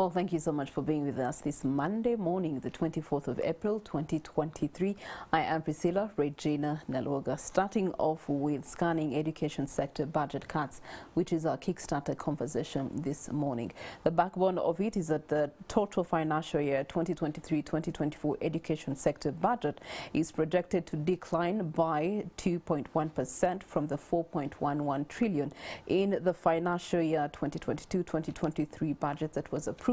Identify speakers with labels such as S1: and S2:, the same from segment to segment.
S1: Well, thank you so much for being with us this Monday morning, the 24th of April, 2023. I am Priscilla Regina Naloga, starting off with scanning education sector budget cuts, which is our Kickstarter conversation this morning. The backbone of it is that the total financial year 2023-2024 education sector budget is projected to decline by 2.1% from the 4.11 trillion in the financial year 2022-2023 budget that was approved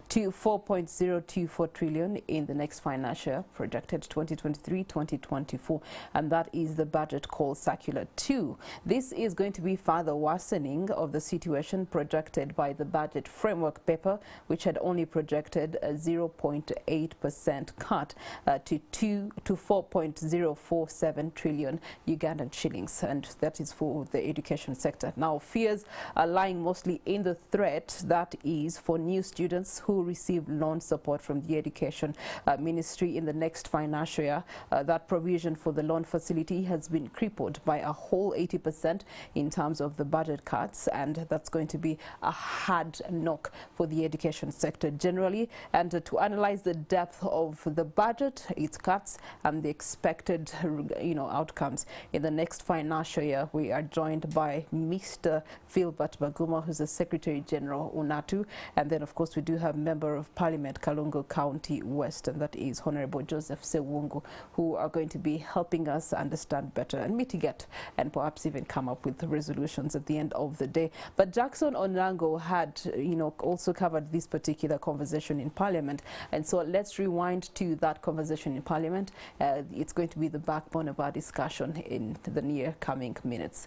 S1: to 4.024 trillion in the next financial year, projected 2023-2024, and that is the budget call circular 2. This is going to be further worsening of the situation projected by the budget framework paper, which had only projected a 0.8% cut to 4.047 trillion Ugandan shillings, and that is for the education sector. Now, fears are lying mostly in the threat that is for new students who receive loan support from the Education Ministry in the next financial year. That provision for the loan facility has been crippled by a whole 80% in terms of the budget cuts, and that's going to be a hard knock for the education sector generally. And to analyze the depth of the budget, its cuts, and the expected outcomes in the next financial year, we are joined by Mr. Philbert Baguma, who's the Secretary General UNATU, and then of course we do have Member of Parliament Kalungu County West, and that is Honorable Joseph Sewungu, who are going to be helping us understand better and mitigate and perhaps even come up with resolutions at the end of the day. But Jackson Onyango had also covered this particular conversation in Parliament, and so let's rewind to that conversation in Parliament. It's going to be the backbone of our discussion in the near coming minutes.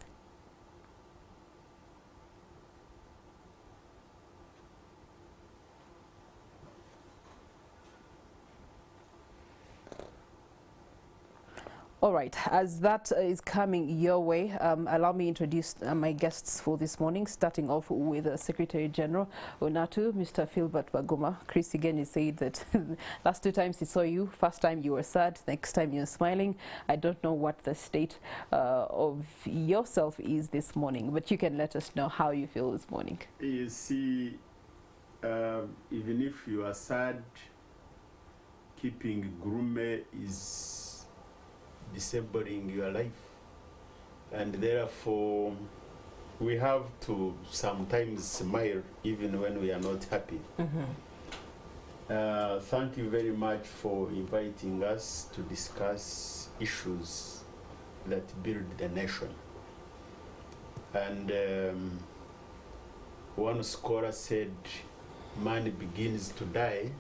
S1: All right, as that is coming your way, allow me to introduce my guests for this morning, starting off with Secretary General UNATU, Mr. Philbert Baguma. Chris, again, you said that last two times he saw you, first time you were sad, next time you're smiling. I don't know what the state of yourself is this morning, but you can let us know how you feel this morning.
S2: You see, even if you are sad, keeping grume is disabling your life, and therefore we have to sometimes smile even when we are not happy. Thank you very much for inviting us to discuss issues that build the nation. And one scholar said, man begins to die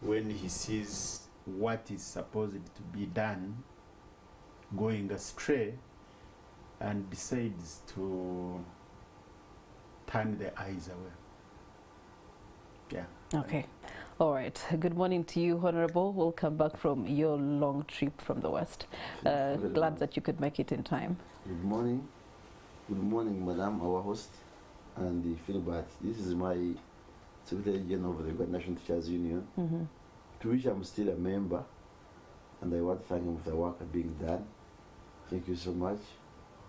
S2: when he sees what is supposed to be done going astray and decides to turn the eyes away. Yeah.
S1: Okay. All right. Good morning to you, Honorable. Welcome back from your long trip from the West. Glad that you could make it in time.
S3: Good morning. Good morning, Madam, our host, and the Philbert. This is my Secretary General of the Uganda National Teachers Union, to which I'm still a member, and I want to thank him for the work being done. Thank you so much,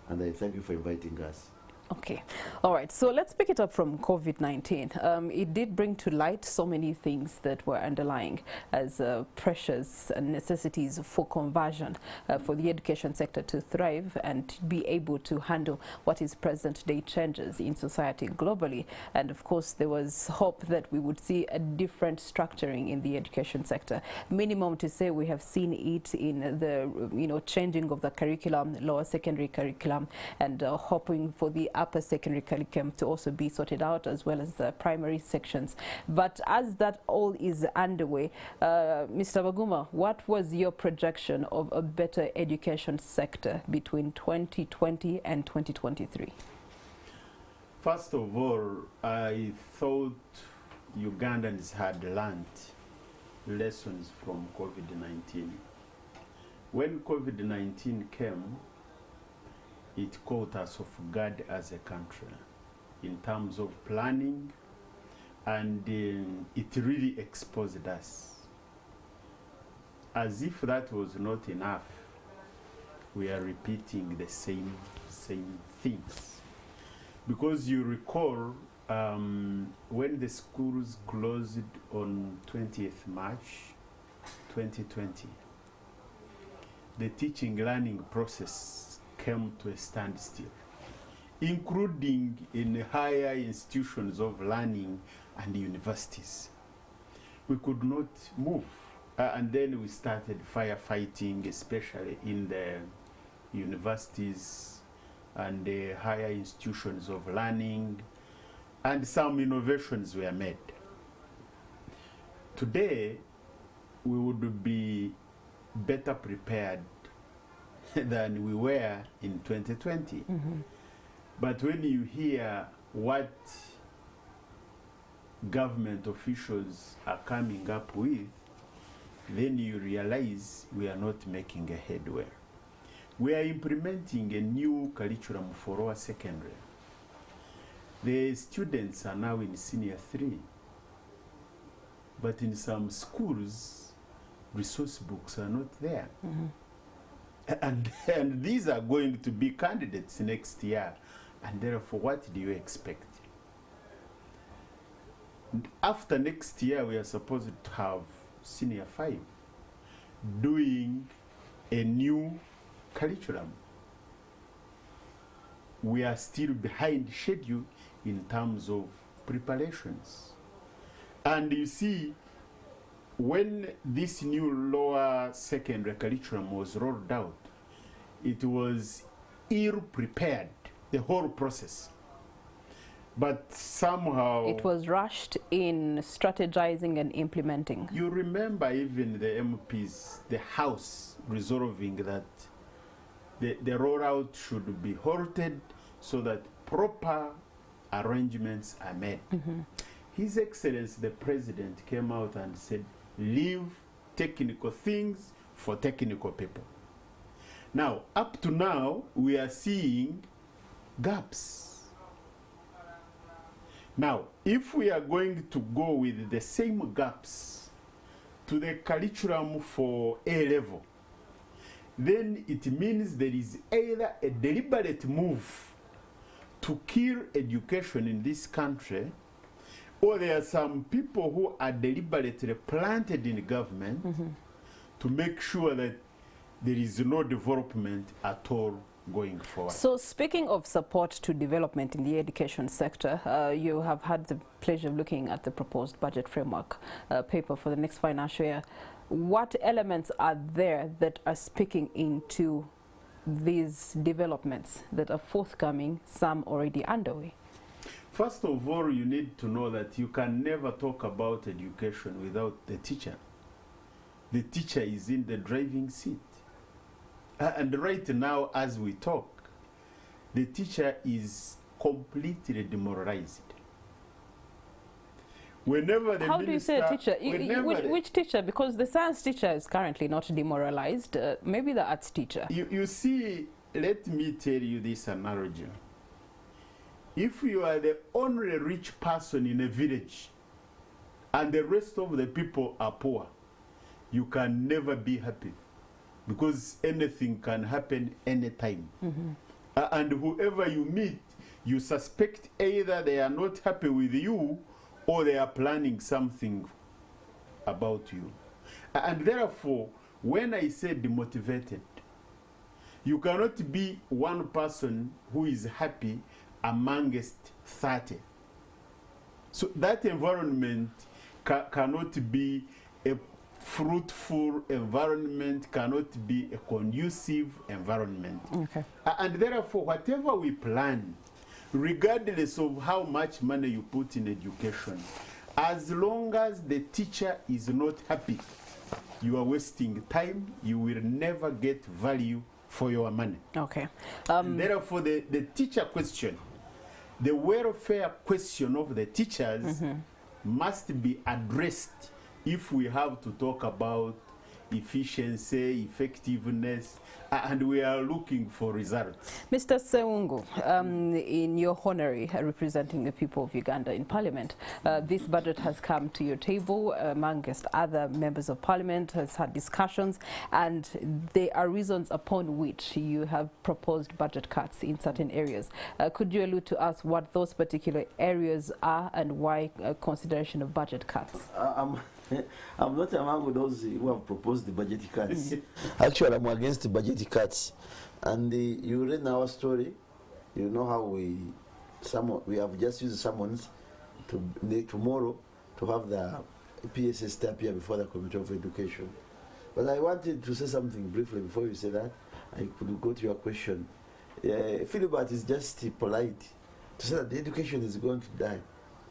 S3: and I thank you for inviting us.
S1: Okay. All right. So let's pick it up from COVID-19. It did bring to light so many things that were underlying as pressures and necessities for conversion for the education sector to thrive and to be able to handle what is present-day changes in society globally. And of course, there was hope that we would see a different structuring in the education sector. Minimum to say we have seen it in the changing of the curriculum, lower secondary curriculum, and hoping for the upper secondary curriculum to also be sorted out, as well as the primary sections. But as that all is underway, Mr. Baguma, what was your projection of a better education sector between 2020 and 2023?
S2: First of all, I thought Ugandans had learned lessons from COVID-19. When COVID-19 came, it caught us off guard as a country in terms of planning, and it really exposed us. As if that was not enough, we are repeating the same things. Because you recall, when the schools closed on 20th March 2020, the teaching learning process came to a standstill, including in higher institutions of learning and universities. We could not move. And then we started firefighting, especially in the universities and the higher institutions of learning, and some innovations were made. Today, we would be better prepared than we were in 2020.
S1: Mm-hmm.
S2: But when you hear what government officials are coming up with, then you realize we are not making a headway. We are implementing a new curriculum for our secondary. The students are now in senior 3, but in some schools, resource books are not there.
S1: Mm-hmm.
S2: And these are going to be candidates next year, and therefore what do you expect? And after next year, we are supposed to have senior 5 doing a new curriculum. We are still behind schedule in terms of preparations. And you see, when this new lower secondary curriculum was rolled out, it was ill-prepared, the whole process. But somehow
S1: it was rushed in strategizing and implementing.
S2: You remember even the MPs, the House, resolving that the rollout should be halted so that proper arrangements are made.
S1: Mm-hmm.
S2: His Excellency, the President, came out and said, leave technical things for technical people. Now, up to now, we are seeing gaps. Now, if we are going to go with the same gaps to the curriculum for A level, then it means there is either a deliberate move to kill education in this country, or there are some people who are deliberately planted in government to make sure that there is no development at all going forward.
S1: So speaking of support to development in the education sector, you have had the pleasure of looking at the proposed budget framework paper for the next financial year. What elements are there that are speaking into these developments that are forthcoming, some already underway?
S2: First of all, you need to know that you can never talk about education without the teacher. The teacher is in the driving seat. And right now, as we talk, the teacher is completely demoralized. Whenever the
S1: How do you say a teacher? Which teacher? Because the science teacher is currently not demoralized. Maybe the arts teacher.
S2: You see, let me tell you this analogy. If you are the only rich person in a village and the rest of the people are poor, you can never be happy, because anything can happen anytime. And whoever you meet, you suspect either they are not happy with you or they are planning something about you. And therefore, when I say demotivated, you cannot be one person who is happy amongst 30. So that environment cannot be a fruitful environment, cannot be a conducive environment.
S1: Okay.
S2: And therefore, whatever we plan, regardless of how much money you put in education, as long as the teacher is not happy, you are wasting time, you will never get value for your money.
S1: Okay.
S2: Therefore, the teacher question, the welfare question of the teachers must be addressed if we have to talk about efficiency, effectiveness, and we are looking for results.
S1: Mr. Seungu, in your honorary representing the people of Uganda in Parliament, this budget has come to your table amongst other members of Parliament, has had discussions, and there are reasons upon which you have proposed budget cuts in certain areas. Could you allude to us what those particular areas are and why consideration of budget cuts?
S3: I'm not among those who have proposed the budget cuts. Actually, I'm against the budget cuts. And you read our story, you know how we have just used summons tomorrow to have the PSS step here before the Committee of Education. But I wanted to say something briefly before you say that. I could go to your question. Philibert is just polite to say that the education is going to die.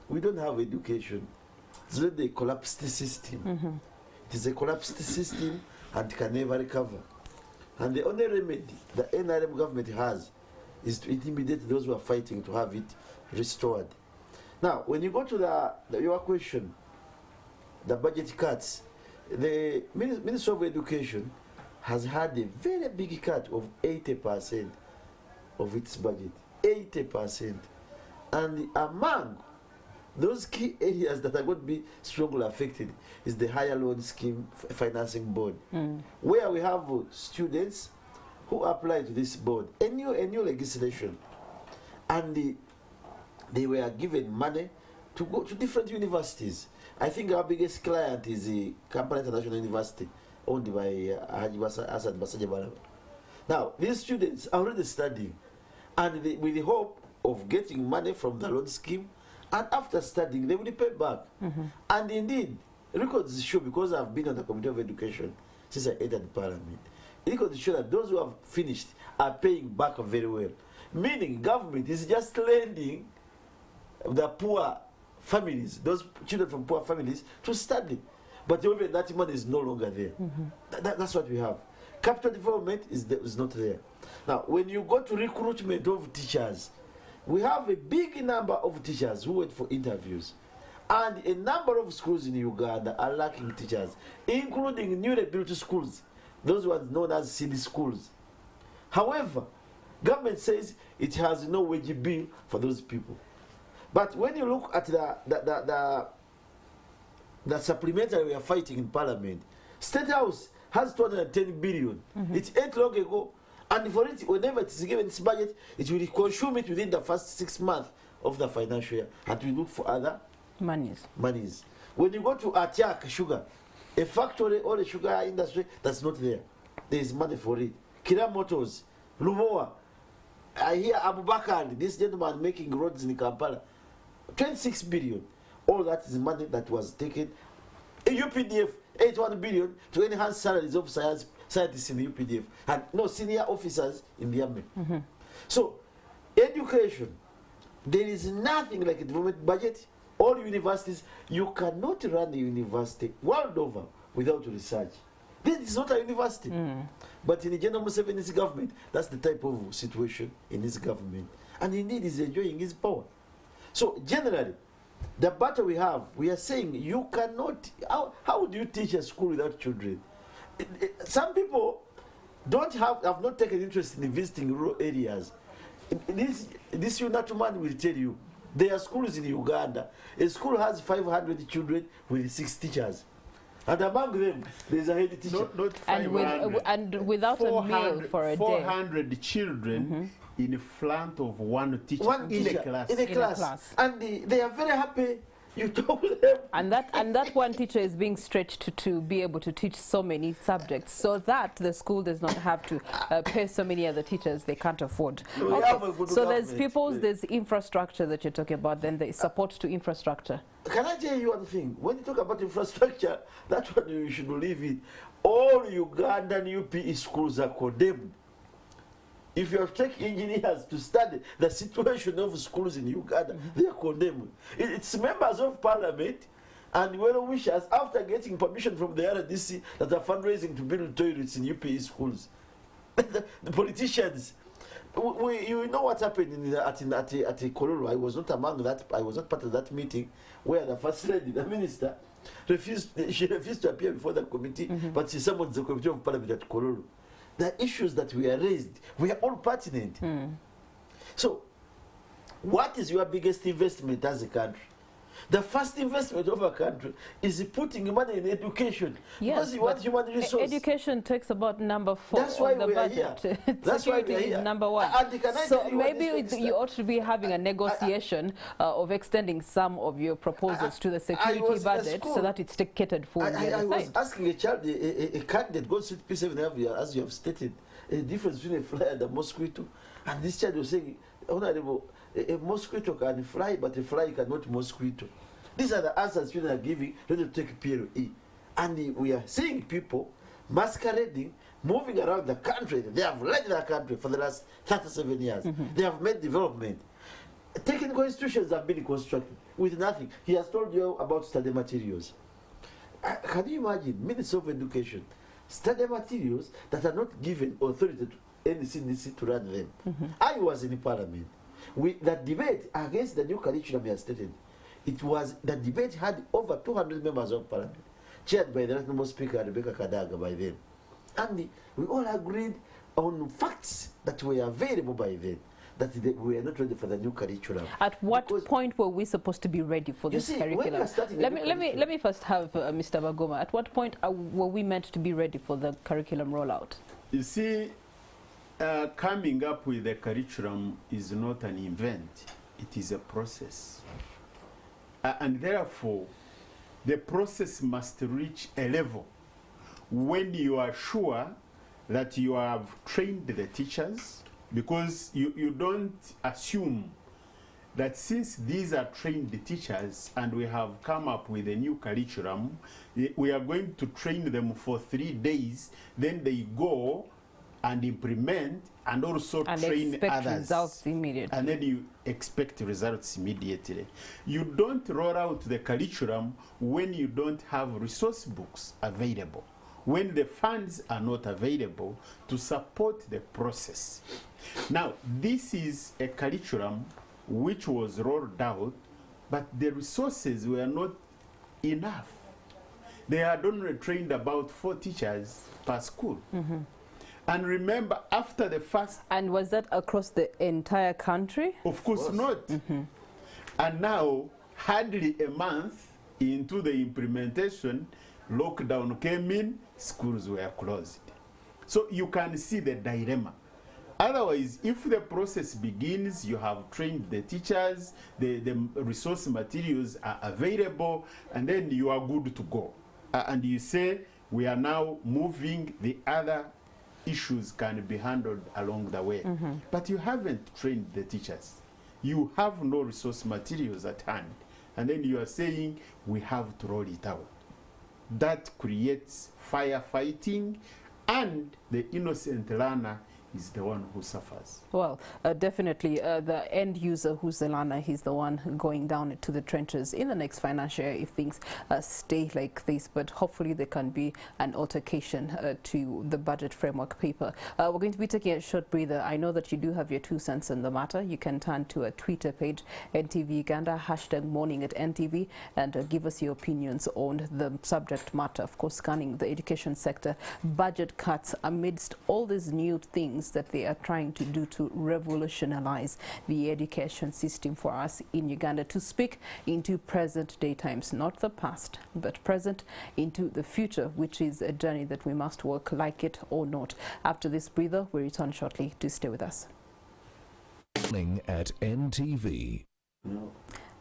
S3: We don't have education. It's not a collapsed system. It is a collapsed system and can never recover. And the only remedy the NRM government has is to intimidate those who are fighting to have it restored. Now, when you go to your question, the budget cuts, the Ministry of Education has had a very big cut of 80% of its budget. 80%. And among those key areas that are going to be strongly affected is the higher loan scheme financing board, where we have students who apply to this board, a new legislation, and they were given money to go to different universities. I think our biggest client is the Kampala International University, owned by Haji Asad Basajabalaba. Now, these students are already studying, and with the hope of getting money from the loan scheme, and after studying, they will pay back. And indeed, records show, because I've been on the Committee of Education since I entered Parliament, records show that those who have finished are paying back very well. Meaning, government is just lending the poor families, those children from poor families, to study. But even that money is no longer there. That's what we have. Capital development is not there. Now, when you go to recruitment of teachers, we have a big number of teachers who wait for interviews. And a number of schools in Uganda are lacking teachers, including newly built schools, those ones known as city schools. However, government says it has no wage bill for those people. But when you look at the supplementary we are fighting in Parliament, State House has 210 billion. It ain't long ago. And for it, whenever it is given its budget, it will consume it within the first 6 months of the financial year, and we look for other monies. When you go to Atiak Sugar, a factory or a sugar industry that's not there, there is money for it. Kira Motors, Lumoa, I hear Abubakar, this gentleman making roads in Kampala, 26 billion. All that is money that was taken. A UPDF, 81 billion to enhance salaries of scientists in the UPDF, and no senior officers in the army. So, education, there is nothing like a development budget. All universities, you cannot run a university world over without research. This is not a university. But in the General Museveni's government, that's the type of situation in his government. And indeed, he's enjoying his power. So, generally, the battle we have, we are saying you cannot, how do you teach a school without children? Some people have not taken interest in visiting rural areas. This Unatuman will tell you, there are schools in Uganda. A school has 500 children with 6 teachers. And among them, there's a head teacher.
S2: Not 500.
S1: And without a meal for a day.
S2: 400 children in front of one teacher, in a class.
S3: In a class. And they are very happy. You told them.
S1: And that one teacher is being stretched to be able to teach so many subjects, so that the school does not have to pay so many other teachers they can't afford. So there's infrastructure that you're talking about, then the support to infrastructure.
S3: Can I tell you one thing? When you talk about infrastructure, that's what you should believe in. All Ugandan UPE schools are condemned. If you have taken engineers to study the situation of schools in Uganda, they are condemned. It's members of parliament and well-wishers, after getting permission from the RDC, that are fundraising to build toilets in UPE schools. The politicians. you know what happened at Kololo. I was not among that. I was not part of that meeting where the first lady, the minister, refused to appear before the committee, but she summoned the committee of parliament at Kololo. The issues that were raised were all pertinent. So, what is your biggest investment as a country? The first investment of a country is putting money in education.
S1: Yes,
S3: because you want human resource.
S1: Education takes about number 4
S3: That's why
S1: of the
S3: we are
S1: budget.
S3: here. That's why we are
S1: Security
S3: here.
S1: is number 1. So maybe you ought to be having a negotiation of extending some of your proposals to the security budget so that it's catered for on the
S3: I
S1: other
S3: was
S1: side.
S3: asking a child, a candidate, goes to P7 as you have stated, a difference between a fly and a mosquito. And this child was saying, Honorable, a mosquito can fly, but a fly cannot mosquito. These are the answers children are giving when you take PLE. And we are seeing people masquerading, moving around the country. They have led the country for the last 37 years. They have made development. Technical institutions have been constructed with nothing. He has told you about study materials. Can you imagine Minister of Education, study materials that are not given authority to any CDC to run them? I was in the parliament. The debate against the new curriculum he has stated, the debate had over 200 members of parliament, chaired by the National Speaker Rebecca Kadaga by then. And we all agreed on facts that were available by then, that we were not ready for the new curriculum.
S1: At what point were we supposed to be ready for this curriculum? Let me first have Mr. Bagoma. At what point were we meant to be ready for the curriculum rollout?
S2: You see, coming up with a curriculum is not an event. It is a process. And therefore, the process must reach a level when you are sure that you have trained the teachers, because you don't assume that since these are trained teachers and we have come up with a new curriculum, we are going to train them for 3 days, then they go and implement and also train others.
S1: Results immediately.
S2: And then you expect results immediately. You don't roll out the curriculum when you don't have resource books available, when the funds are not available to support the process. Now, this is a curriculum which was rolled out, but the resources were not enough. They had only trained about 4 teachers per school. And remember, after the first...
S1: And was that across the entire country?
S2: Of course not. And now, hardly a month into the implementation, lockdown came in, schools were closed. So you can see the dilemma. Otherwise, if the process begins, you have trained the teachers, the resource materials are available, and then you are good to go. And you say, we are now moving, the other issues can be handled along the way. But you haven't trained the teachers. You have no resource materials at hand. And then you are saying, we have to roll it out. That creates firefighting, and the innocent learner is the one who suffers.
S1: Well, definitely the end user who's the learner, he's the one going down into the trenches in the next financial year if things stay like this. But hopefully there can be an altercation to the budget framework paper. We're going to be taking a short breather. I know that you do have your 2 cents on the matter. You can turn to a Twitter page, NTV Uganda, #morning at NTV, and give us your opinions on the subject matter. Of course, scanning the education sector, budget cuts amidst all these new things that they are trying to do to revolutionize the education system for us in Uganda, to speak into present day times, not the past, but present into the future, which is a journey that we must walk, like it or not. After this breather, we return shortly. Do stay with us.
S4: At NTV.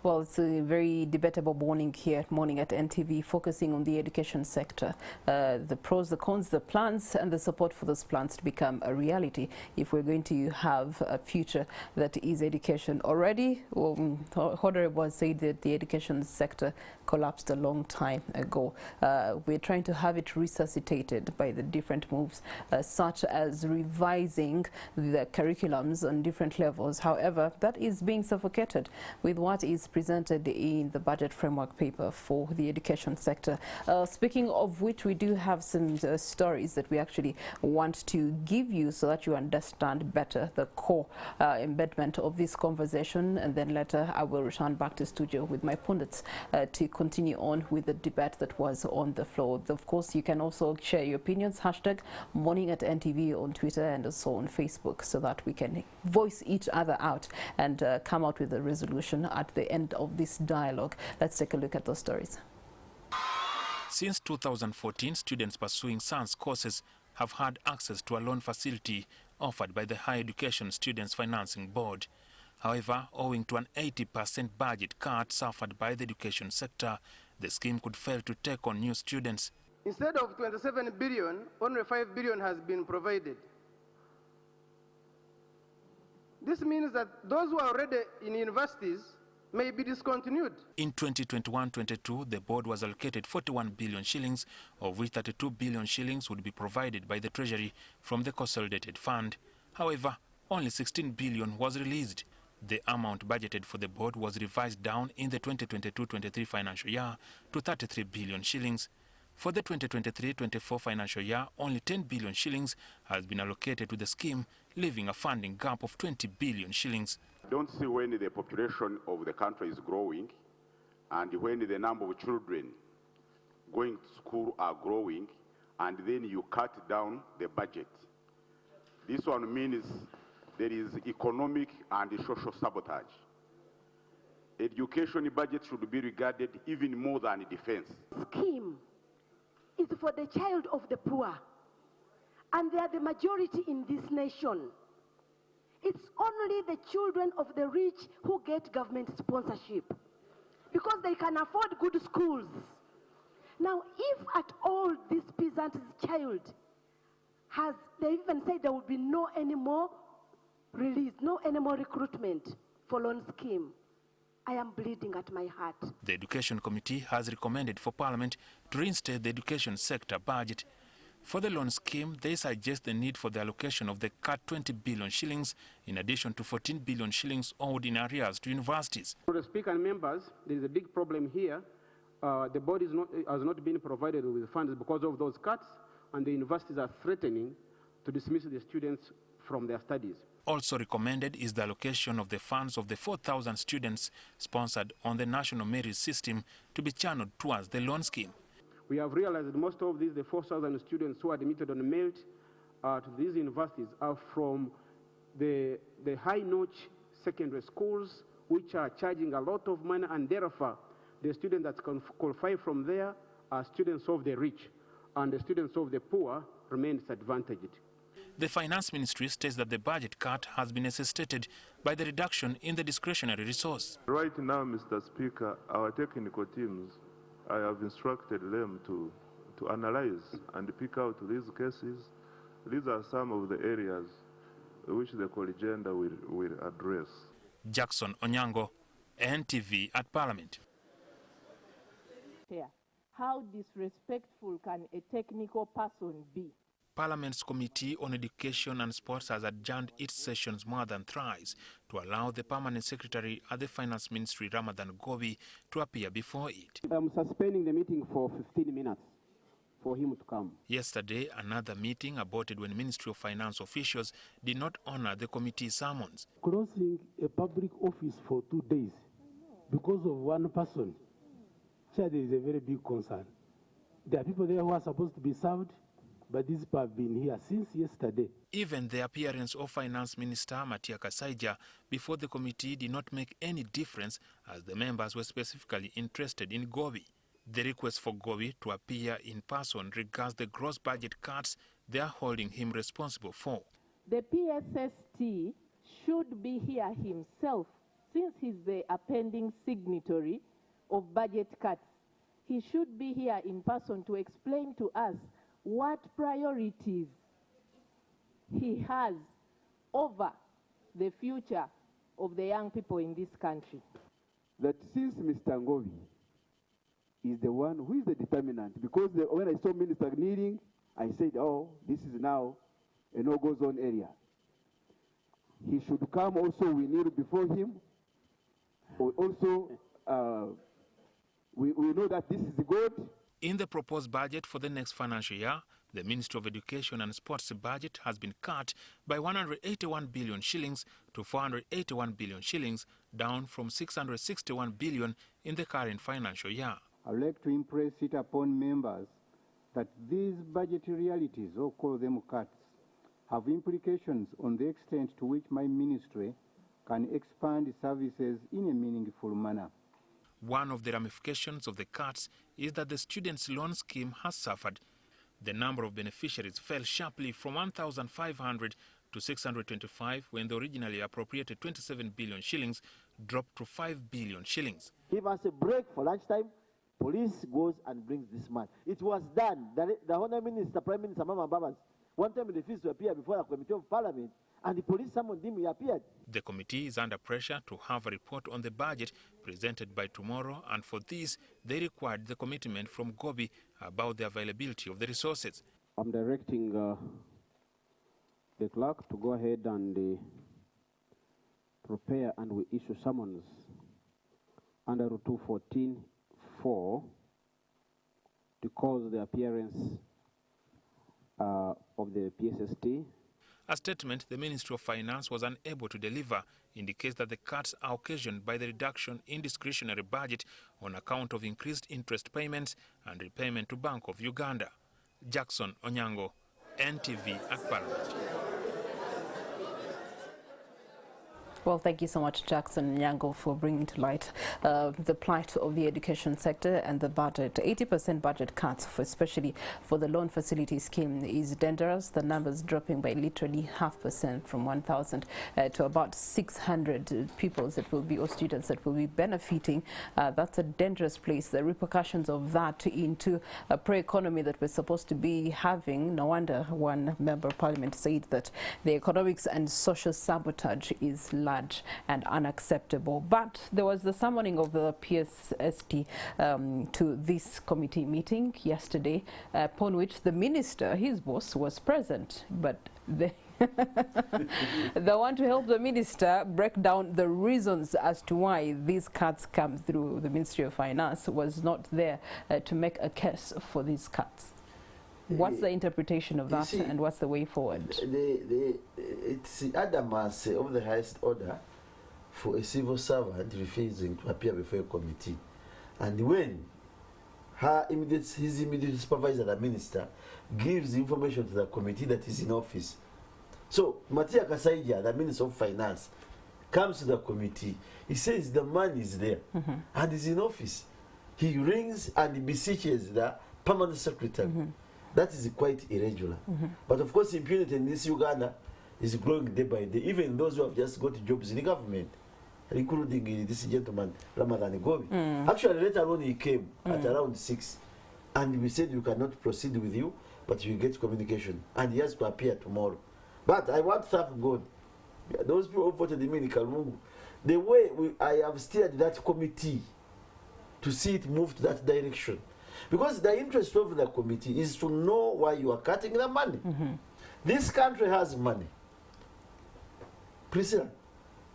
S1: Well, it's a very debatable morning here at Morning at NTV, focusing on the education sector, the pros, the cons, the plans, and the support for those plans to become a reality if we're going to have a future that is education. Already, Honorable has said that the education sector collapsed a long time ago. We're trying to have it resuscitated by the different moves, such as revising the curriculums on different levels. However, that is being suffocated with what is presented in the budget framework paper for the education sector. Speaking of which, we do have some stories that we actually want to give you so that you understand better the core embedment of this conversation, and then later I will return back to studio with my pundits to continue on with the debate that was on the floor. Of course, you can also share your opinions, hashtag Morning at NTV on Twitter and also on Facebook, so that we can voice each other out and come out with a resolution at the end of this dialogue. Let's take a look at those stories.
S5: Since 2014, students pursuing science courses have had access to a loan facility offered by the Higher Education Students Financing Board. However, owing to an 80% budget cut suffered by the education sector, the scheme could fail to take on new students.
S6: Instead of 27 billion, only 5 billion has been provided. This means that those who are already in universities may be discontinued.
S5: In 2021-22, the board was allocated 41 billion shillings, of which 32 billion shillings would be provided by the Treasury from the Consolidated Fund. However, only 16 billion was released. The amount budgeted for the board was revised down in the 2022-23 financial year to 33 billion shillings. For the 2023-24 financial year, only 10 billion shillings has been allocated to the scheme, leaving a funding gap of 20 billion shillings.
S7: I don't see when the population of the country is growing and when the number of children going to school are growing, and then you cut down the budget. This one means there is economic and social sabotage. Education budget should be regarded even more than defense.
S8: Scheme is for the child of the poor, and they are the majority in this nation. It's only the children of the rich who get government sponsorship because they can afford good schools. Now, if at all this peasant's child has, they even say there will be no any more release, no any more recruitment for loan scheme, I am bleeding at my heart.
S5: The Education Committee has recommended for Parliament to reinstate the education sector budget. For the loan scheme, they suggest the need for the allocation of the cut 20 billion shillings in addition to 14 billion shillings owed in arrears to universities.
S6: For the Speaker and members, there is a big problem here. The board has not been provided with funds because of those cuts, and the universities are threatening to dismiss the students from their studies.
S5: Also recommended is the allocation of the funds of the 4,000 students sponsored on the national merit system to be channeled towards the loan scheme.
S6: We have realized that most of these, the 4,000 students who are admitted on merit to these universities, are from the high-notch secondary schools, which are charging a lot of money, and therefore the students that qualify from there are students of the rich, and the students of the poor remain disadvantaged.
S5: The Finance Ministry states that the budget cut has been necessitated by the reduction in the discretionary resource.
S9: Right now, Mr. Speaker, our technical teams, I have instructed them to analyze and pick out these cases. These are some of the areas which the co-agenda will address.
S5: Jackson Onyango, NTV at Parliament.
S10: How disrespectful can a technical person be?
S5: Parliament's Committee on Education and Sports has adjourned its sessions more than thrice to allow the Permanent Secretary at the Finance Ministry, Ramadan Gobi, to appear before it.
S6: I'm suspending the meeting for 15 minutes for him to come.
S5: Yesterday, another meeting aborted when Ministry of Finance officials did not honor the committee's summons.
S11: Closing a public office for 2 days because of one person, there is a very big concern. There are people there who are supposed to be served, but these people have been here since yesterday.
S5: Even the appearance of Finance Minister Matia Kasaija before the committee did not make any difference, as the members were specifically interested in Gobi. The request for Gobi to appear in person regards the gross budget cuts they are holding him responsible for.
S10: The PSST should be here himself, since he's the appending signatory of budget cuts. He should be here in person to explain to us what priorities he has over the future of the young people in this country.
S12: That since Mr. Ngovi is the one who is the determinant, because when I saw Minister kneeling, I said, oh, this is now a no-go zone area. He should come also, we kneel before him, or also we know that this is good.
S5: In the proposed budget for the next financial year, the Ministry of Education and Sports budget has been cut by 181 billion shillings to 481 billion shillings, down from 661 billion in the current financial year.
S13: I would like to impress it upon members that these budgetary realities, or call them cuts, have implications on the extent to which my ministry can expand services in a meaningful manner.
S5: One of the ramifications of the cuts is that the students' loan scheme has suffered. The number of beneficiaries fell sharply from 1,500 to 625 when the originally appropriated 27 billion shillings dropped to 5 billion shillings.
S14: Give us a break for lunchtime. Police goes and brings this man. It was done. The Honourable Minister, Prime Minister Mama Babas, one time he refused to appear before a committee of parliament, and the police summoned him, he appeared.
S5: The committee is under pressure to have a report on the budget presented by tomorrow, and for this, they required the commitment from Gobi about the availability of the resources.
S6: I'm directing the clerk to go ahead and prepare, and we issue summons under Rule 214(4) to cause the appearance of the PSST.
S5: A statement the Ministry of Finance was unable to deliver indicates that the cuts are occasioned by the reduction in discretionary budget on account of increased interest payments and repayment to Bank of Uganda. Jackson Onyango, NTV at Parliament.
S1: Well, thank you so much, Jackson Nyango, for bringing to light the plight of the education sector and the budget. 80% budget cuts, especially for the loan facility scheme, is dangerous. The numbers dropping by literally 0.5% from 1,000 to about 600 people that will be, or students that will be benefiting. That's a dangerous place. The repercussions of that into a pre-economy that we're supposed to be having. No wonder one member of parliament said that the economics and social sabotage is large and unacceptable. But there was the summoning of the PSST to this committee meeting yesterday, upon which the minister, his boss, was present. But the one to help the minister break down the reasons as to why these cuts come through the Ministry of Finance was not there to make a case for these cuts. What's the interpretation of that, and what's the way forward?
S3: It's adamance of the highest order for a civil servant refusing to appear before a committee. And when his immediate supervisor, the minister, gives information to the committee that is in office. So, Matia Kasaija, the Minister of Finance, comes to the committee. He says the man is there and is in office. He rings and beseeches the permanent secretary. That is quite irregular. But of course, impunity in this Uganda is growing day by day. Even those who have just got jobs in the government, including this gentleman, Ramadan Gobi. Actually, later on he came at around 6, and we said, you cannot proceed with you, but you get communication. And he has to appear tomorrow. But I want to thank God. Those people who voted in Kalungu, the way I have steered that committee to see it move to that direction. Because the interest of the committee is to know why you are cutting the money. This country has money. Priscilla,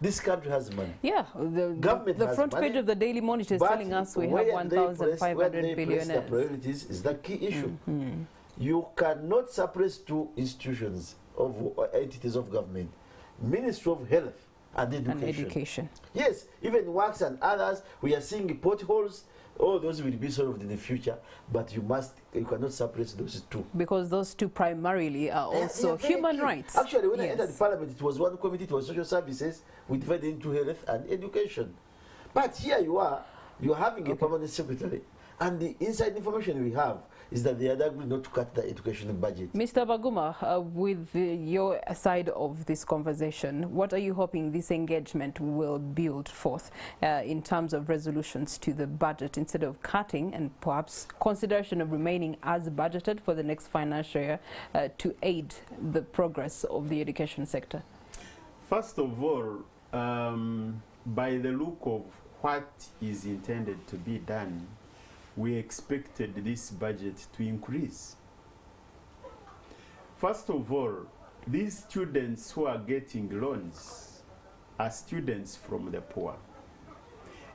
S3: this country has money.
S1: Yeah, the front page of the Daily Monitor is telling us we have 1,500 billionaires.
S3: The priorities is the key issue. You cannot suppress two institutions of entities of government. Ministry of Health and Education. Yes, even works and others, we are seeing potholes. All those will be solved in the future, but you cannot suppress those two. Because
S1: those two primarily are also human rights.
S3: Actually, when I entered Parliament, it was one committee, it was social services, we divided into health and education. But here you are having a permanent secretary, and the inside information we have is that they had agreed not to cut the education budget.
S1: Mr. Baguma, with your side of this conversation, what are you hoping this engagement will build forth in terms of resolutions to the budget, instead of cutting, and perhaps consideration of remaining as budgeted for the next financial year to aid the progress of the education sector?
S2: First of all, by the look of what is intended to be done, we expected this budget to increase. First of all, these students who are getting loans are students from the poor.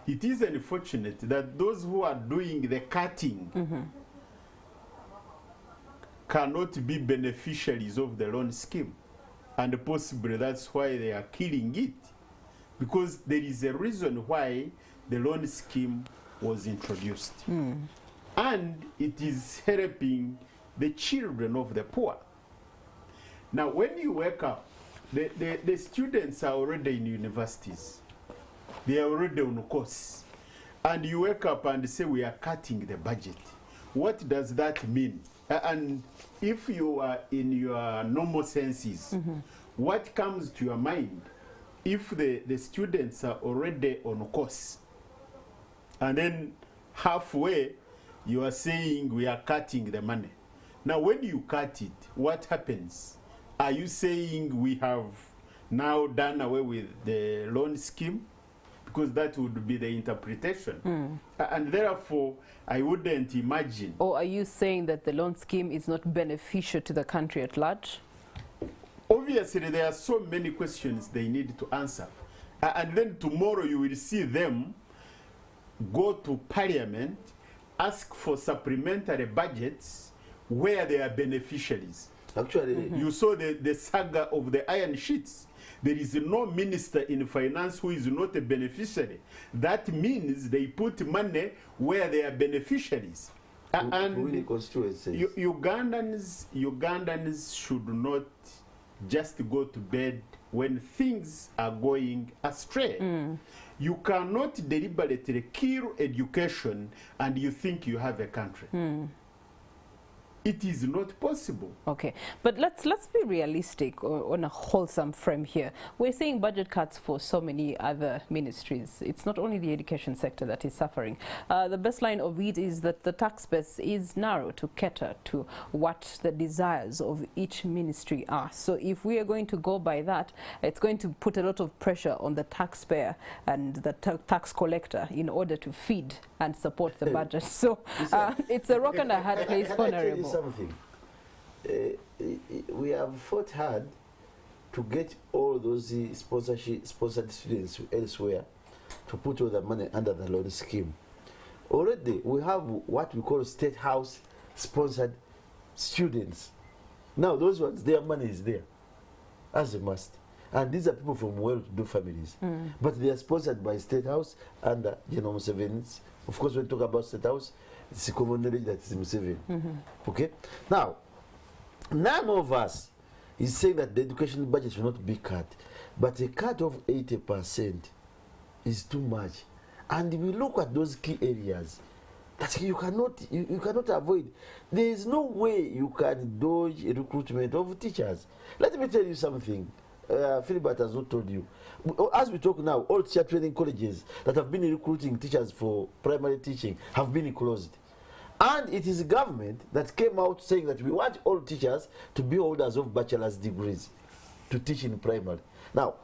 S2: it is unfortunate that those who are doing the cutting cannot be beneficiaries of the loan scheme. And possibly that's why they are killing it. Because there is a reason why the loan scheme was introduced. And it is helping the children of the poor. Now, when you wake up, the students are already in universities. They are already on course. And you wake up and say, we are cutting the budget. What does that mean? And if you are in your normal senses, what comes to your mind if the students are already on course? And then halfway, you are saying we are cutting the money. Now, when you cut it, what happens? Are you saying we have now done away with the loan scheme? Because that would be the interpretation. And therefore, I wouldn't imagine.
S1: Or are you saying that the loan scheme is not beneficial to the country at large?
S2: Obviously, there are so many questions they need to answer. And then tomorrow you will see them go to Parliament, ask for supplementary budgets where they are beneficiaries.
S3: Actually,
S2: you saw the saga of the iron sheets. There is no minister in finance who is not a beneficiary. That means they put money where they are beneficiaries. And Ugandans should not just go to bed when things are going astray. You cannot deliberately kill education and you think you have a country. It is not possible.
S1: Okay, but let's be realistic on a wholesome frame here. We're seeing budget cuts for so many other ministries. It's not only the education sector that is suffering. The best line of it is that the tax base is narrow to cater to what the desires of each ministry are. So if we are going to go by that, it's going to put a lot of pressure on the taxpayer and the tax collector in order to feed and support the budget. So it's a rock and a hard place, Honorable.
S3: Something. We have fought hard to get all those sponsored students elsewhere to put all the money under the loan scheme. Already we have what we call state house sponsored students. Now those ones, their money is there as a must. And these are people from well-to-do families. But they are sponsored by State House and General Museveni's. Of course, when we talk about State House, it's a common knowledge that is Museveni. Okay? Now, none of us is saying that the education budget should not be cut. But a cut of 80% is too much. And we look at those key areas that you cannot avoid. There is no way you can dodge a recruitment of teachers. Let me tell you something. Philibert has not told you. As we talk now, all teacher training colleges that have been recruiting teachers for primary teaching have been closed. And it is the government that came out saying that we want all teachers to be holders of bachelor's degrees to teach in primary. Now,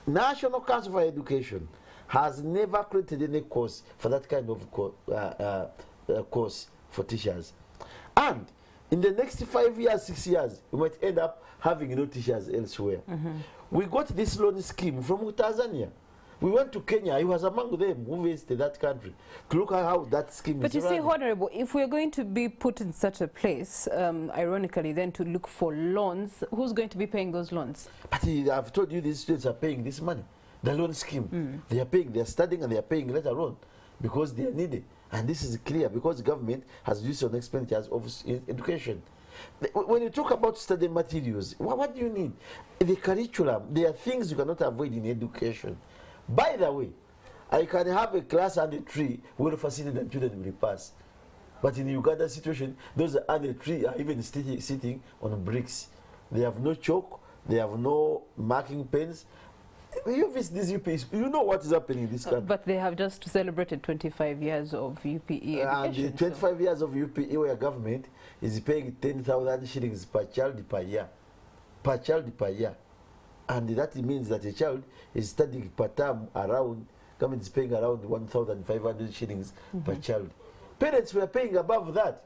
S3: National Council for Education has never created any course for that kind of course for teachers. And in the next 5 years, 6 years, we might end up having no teachers elsewhere. We got this loan scheme from Tanzania. We went to Kenya. He was among them who visited that country to look at how that scheme
S1: is running. But you see, Honorable, if we're going to be put in such a place, ironically, then to look for loans, who's going to be paying those loans?
S3: But I've told you these students are paying this money. The loan scheme. They are paying, they are studying and they are paying later on because they are needed. And this is clear because the government has reduced on expenditures of education. When you talk about study materials, what do you need? The curriculum, there are things you cannot avoid in education. By the way, I can have a class and a tree where the facility and children will pass. But in the Uganda situation, those under tree are even sitting on bricks. They have no chalk, they have no marking pens. You visit these UPEs, you know what is happening in this country.
S1: But they have just celebrated 25 years of UPE education.
S3: And 25 years of UPE where government is paying 10,000 shillings per child per year. Per child per year. And that means that a child is studying per term around, government is paying around 1,500 shillings per child. Parents were paying above that.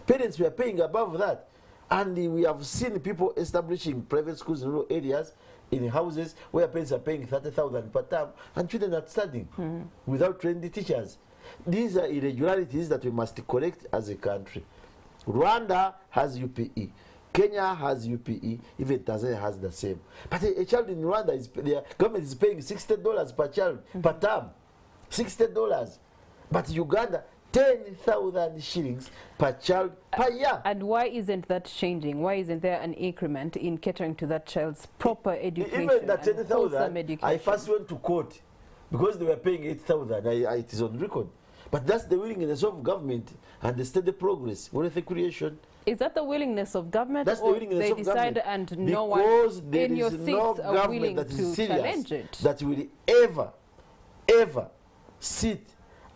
S3: Parents were paying above that. And we have seen people establishing private schools in rural areas in houses where parents are paying 30,000 per term and children are studying without trained teachers. These are irregularities that we must correct as a country. Rwanda has UPE. Kenya has UPE, even Tanzania has the same. But a child in Rwanda, their government is paying $60 per child per term. $60. But Uganda, 10,000 shillings per child per year.
S1: And why isn't that changing? Why isn't there an increment in catering to that child's proper education?
S3: Even that 10,000,
S1: education?
S3: I first went to court because they were paying 8,000. It is on record. But that's the willingness of government and the steady progress, wealth creation.
S1: Is that the willingness of government,
S3: that's
S1: or
S3: the willingness
S1: they
S3: of
S1: decide
S3: government.
S1: and no
S3: because
S1: one
S3: there
S1: in your
S3: is
S1: seats
S3: no
S1: are willing
S3: government that
S1: to
S3: is serious
S1: challenge it?
S3: that will ever sit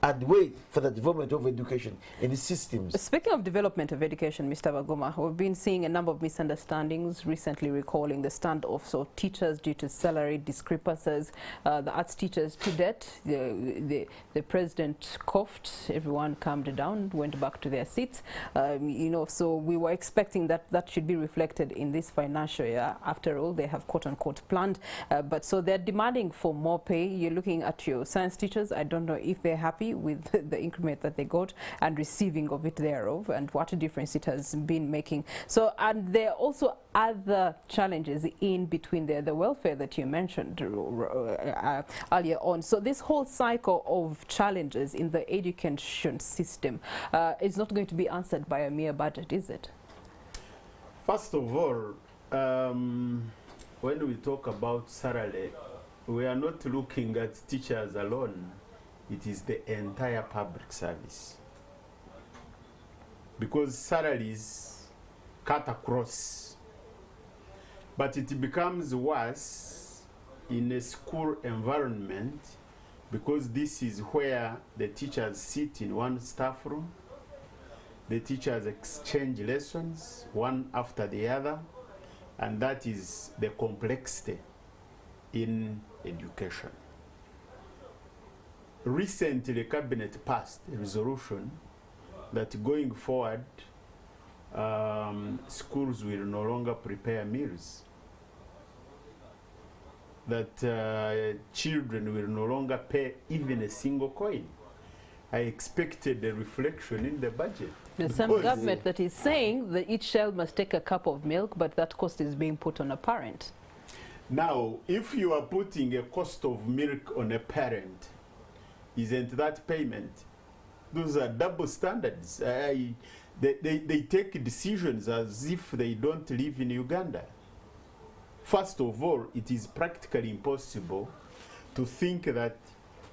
S3: and wait for the development of education in the systems.
S1: Speaking of development of education, Mr. Baguma, we've been seeing a number of misunderstandings recently, recalling the standoffs of teachers due to salary discrepancies. The arts teachers to debt, the president coughed, everyone calmed down, went back to their seats. You know, so we were expecting that that should be reflected in this financial year. After all, they have quote unquote planned, but so they're demanding for more pay. You're looking at your science teachers. I don't know if they're happy with the increment that they got and receiving of it thereof, and what a difference it has been making. So, and there are also other challenges in between there, the welfare that you mentioned earlier on. So this whole cycle of challenges in the education system is not going to be answered by a mere budget, is it?
S2: First of all, when we talk about salary, we are not looking at teachers alone. It is the entire public service. Because salaries cut across. But it becomes worse in a school environment, because this is where the teachers sit in one staff room, the teachers exchange lessons one after the other, and that is the complexity in education. Recently, the cabinet passed a resolution that going forward, schools will no longer prepare meals, that children will no longer pay even a single coin. I expected a reflection in the budget.
S1: There's some government that is saying that each child must take a cup of milk, but that cost is being put on a parent.
S2: Now, if you are putting a cost of milk on a parent, isn't that payment? Those are double standards. They take decisions as if they don't live in Uganda. First of all, it is practically impossible to think that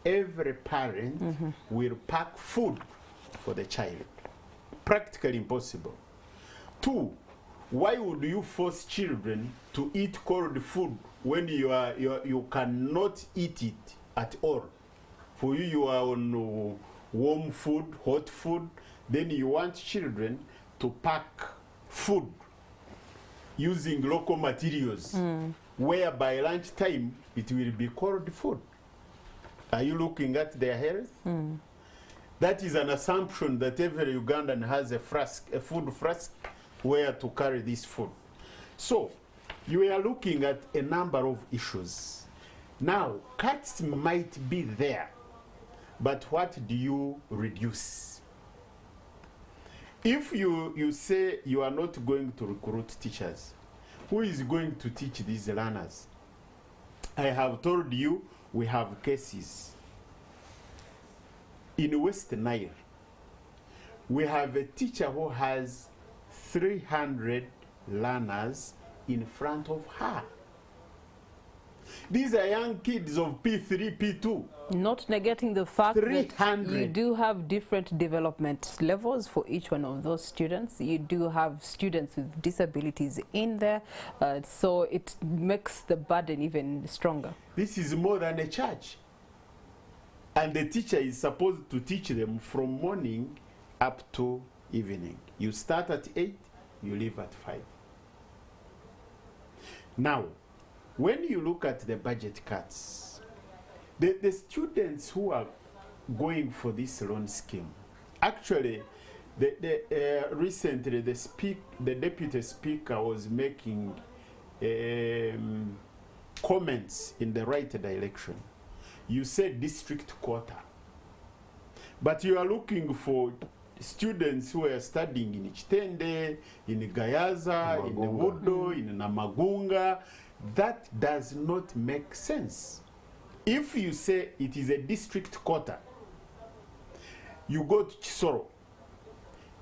S2: every parent will pack food for the child. Practically impossible. Two, why would you force children to eat cold food when you cannot eat it at all? For you, you are on warm food, hot food. Then you want children to pack food using local materials, where by lunchtime it will be cold food. Are you looking at their health? That is an assumption that every Ugandan has a food flask where to carry this food. So you are looking at a number of issues. Now, cuts might be there, but what do you reduce? If you say you are not going to recruit teachers, who is going to teach these learners? I have told you we have cases. In West Nile, we have a teacher who has 300 learners in front of her. These are young kids of P3, P2.
S1: Not negating the fact
S2: 300.
S1: that you do have different development levels for each one of those students. You do have students with disabilities in there, so it makes the burden even stronger.
S2: This is more than a church. And the teacher is supposed to teach them from morning up to evening. You start at 8, you leave at 5. Now, when you look at the budget cuts, the students who are going for this loan scheme, actually, recently the deputy speaker was making comments in the right direction. You say district quota, but you are looking for students who are studying in Chitende, in Gayaza, in Wudo, in Namagunga. That does not make sense. If you say it is a district quota, you go to Kisoro,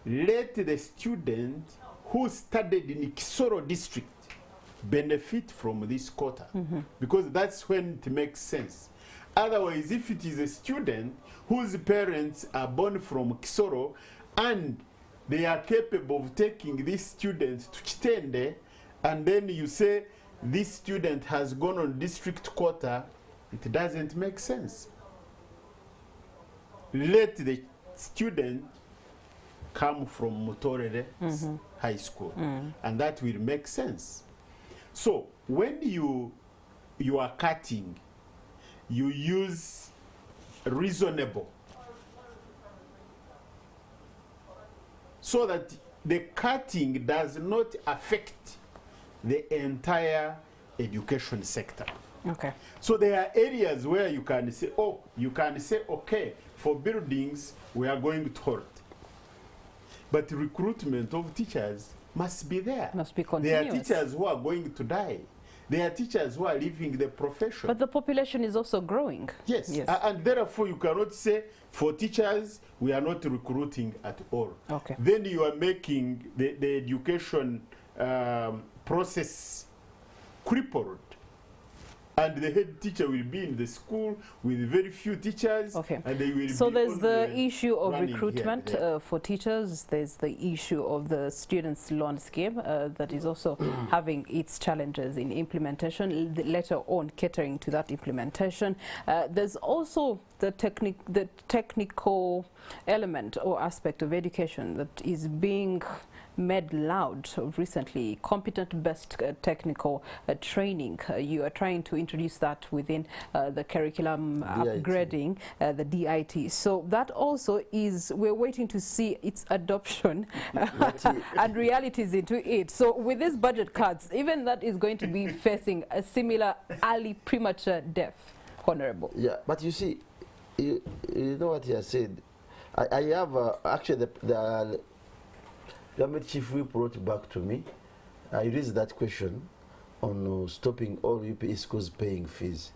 S2: let the student who studied in Kisoro district benefit from this quota, because that's when it makes sense. Otherwise, if it is a student whose parents are born from Kisoro and they are capable of taking this student to Chitende, and then you say this student has gone on district quota, it doesn't make sense. Let the student come from Mutorere High School, and that will make sense. So when you are cutting, you use reasonable, so that the cutting does not affect the entire education sector.
S1: Okay.
S2: So there are areas where you can say, okay, for buildings we are going to halt. But recruitment of teachers must be there.
S1: Must be continuous.
S2: There are teachers who are going to die. There are teachers who are leaving the profession.
S1: But the population is also growing.
S2: Yes. And therefore you cannot say for teachers we are not recruiting at all.
S1: Okay.
S2: Then you are making the education process crippled. And the head teacher will be in the school with very few teachers.
S1: Okay.
S2: And they will
S1: so
S2: be
S1: there's the issue of
S2: running
S1: recruitment
S2: here and there.
S1: for teachers. There's the issue of the students' loan scheme that is also having its challenges in implementation, later on catering to that implementation. There's also the technical element or aspect of education that is being made loud recently, competent-based technical training. You are trying to introduce that within the curriculum upgrading, the DIT. So that also is, we're waiting to see its adoption and realities into it. So with these budget cuts, even that is going to be facing a similar early premature death, Honorable.
S3: Yeah, but you see, you know what you said. I have actually the government chief whip brought back to me. I raised that question on stopping all UP schools paying fees.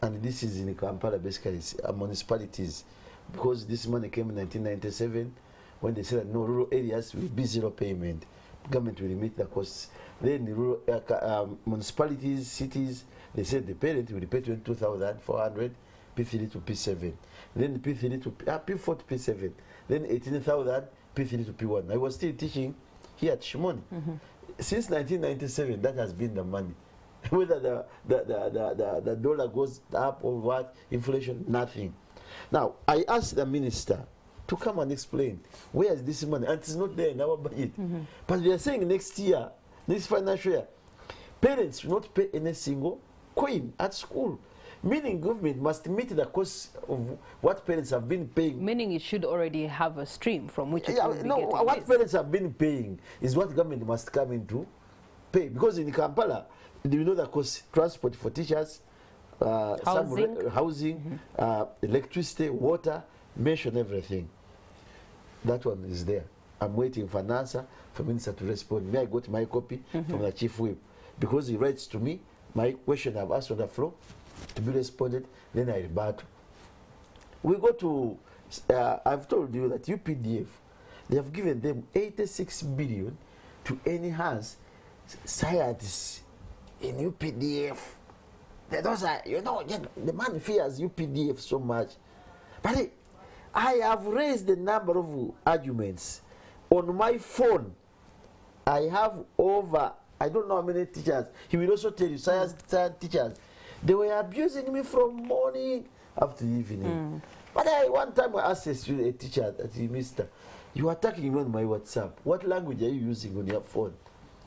S3: And this is in Kampala, basically, municipalities. Because this money came in 1997, when they said that no, rural areas will be zero payment. Government will meet the costs. Then the rural municipalities, cities, they said the parent will pay 22,400, P3 to P7. Then P3 to P4 to P7. Then 18,000, P3 to P1. I was still teaching here at Shimoni. Since 1997, that has been the money. Whether the dollar goes up or what, inflation, nothing. Now, I asked the minister to come and explain where is this money, and it's not there in our budget. But they are saying next year, this financial year, parents will not pay any single coin at school. Meaning government must meet the cost of what parents have been paying.
S1: Meaning it should already have a stream from which it will be getting
S3: what
S1: this.
S3: parents have been paying is what government must come in to pay. Because in Kampala, you know the cost, transport for teachers, housing, electricity, water, mention everything. That one is there. I'm waiting for an answer for minister to respond. May I got my copy from the chief whip? Because he writes to me, my question I've asked on the floor, to be responded, then I rebut. We go to, I've told you that UPDF, they have given them 86 billion to enhance scientists in UPDF. Those are, you know, the man fears UPDF so much. But I have raised the number of arguments. On my phone, I have over, I don't know how many teachers. He will also tell you, science teachers. They were abusing me from morning up to evening. But one time I asked a teacher, Mr., you are attacking me on my WhatsApp. What language are you using on your phone?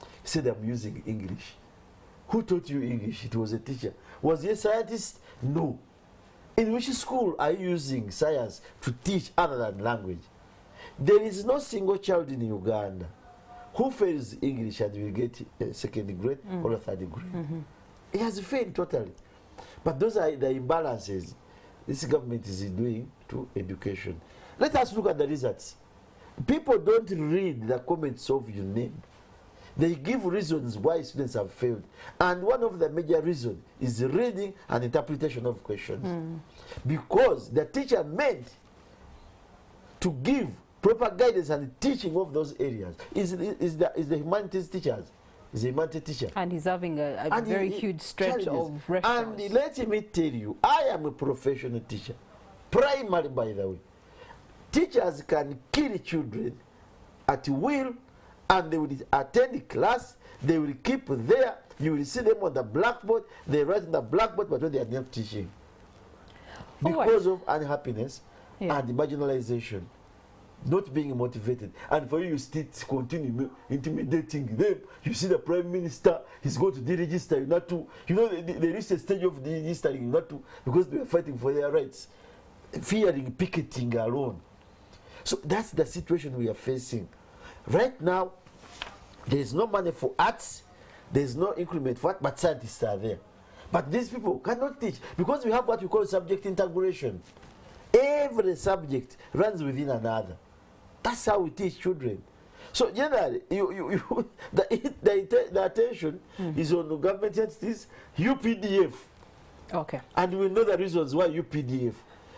S3: He said, I'm using English. Who taught you English? It was a teacher. Was he a scientist? No. In which school are you using science to teach other than language? There is no single child in Uganda who fails English and will get a second grade or a third grade. It has failed totally. But those are the imbalances this government is doing to education. Let us look at the results. People don't read the comments of your name. They give reasons why students have failed. And one of the major reasons is reading and interpretation of questions. Because the teacher meant to give proper guidance and teaching of those areas is the humanities teachers. Is a humanities teacher.
S1: And he's having a very huge stretch of reference.
S3: And let me tell you, I am a professional teacher. Primary, by the way. Teachers can kill children at will, and they will attend class, they will keep there, you will see them on the blackboard, they write on the blackboard, but when they are not teaching. Because of unhappiness and marginalization, not being motivated. And for you still continue intimidating them. You see the Prime Minister, he's going to deregister you not to. You know, they reached a stage of deregistering you not to, because they were fighting for their rights. Fearing picketing alone. So that's the situation we are facing. Right now, there is no money for arts, there is no increment for art, but scientists are there. But these people cannot teach because we have what we call subject integration. Every subject runs within another. That's how we teach children. So generally, the attention is on the government entities, UPDF.
S1: Okay.
S3: And we know the reasons why UPDF.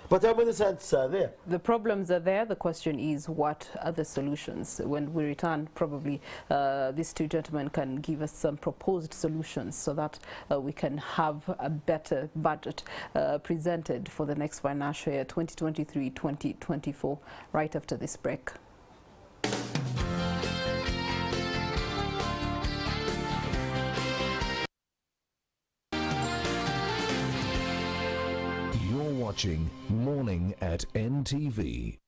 S3: But how many scientists are there?
S1: The problems are there. The question is, what are the solutions? When we return, probably these two gentlemen can give us some proposed solutions so that we can have a better budget presented for the next financial year, 2023-2024, right after this break.
S4: Watching Morning at NTV.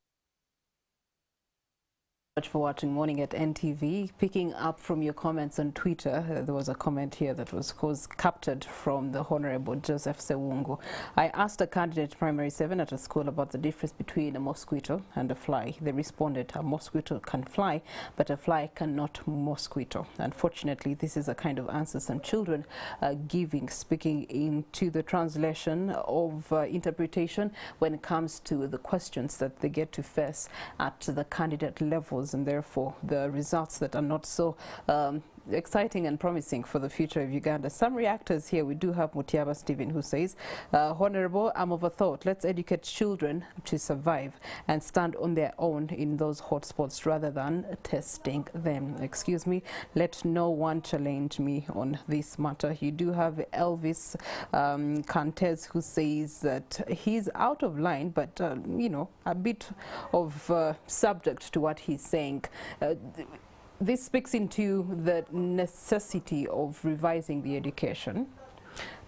S1: Much for watching Morning at NTV. Picking up from your comments on Twitter, there was a comment here that was captured from the Honorable Joseph Sewungu. I asked a candidate primary 7 at a school about the difference between a mosquito and a fly. They responded, a mosquito can fly, but a fly cannot mosquito. Unfortunately, this is a kind of answer some children are giving, speaking into the translation of interpretation when it comes to the questions that they get to face at the candidate levels, and therefore the results that are not so exciting and promising for the future of Uganda. Some reactors here. We do have Mutiaba Stephen, who says, Honorable, I'm of a thought, let's educate children to survive and stand on their own in those hotspots rather than testing them. Excuse me, let no one challenge me on this matter. You do have Elvis Cantes, who says that he's out of line, but you know, a bit of subject to what he's saying. This speaks into the necessity of revising the education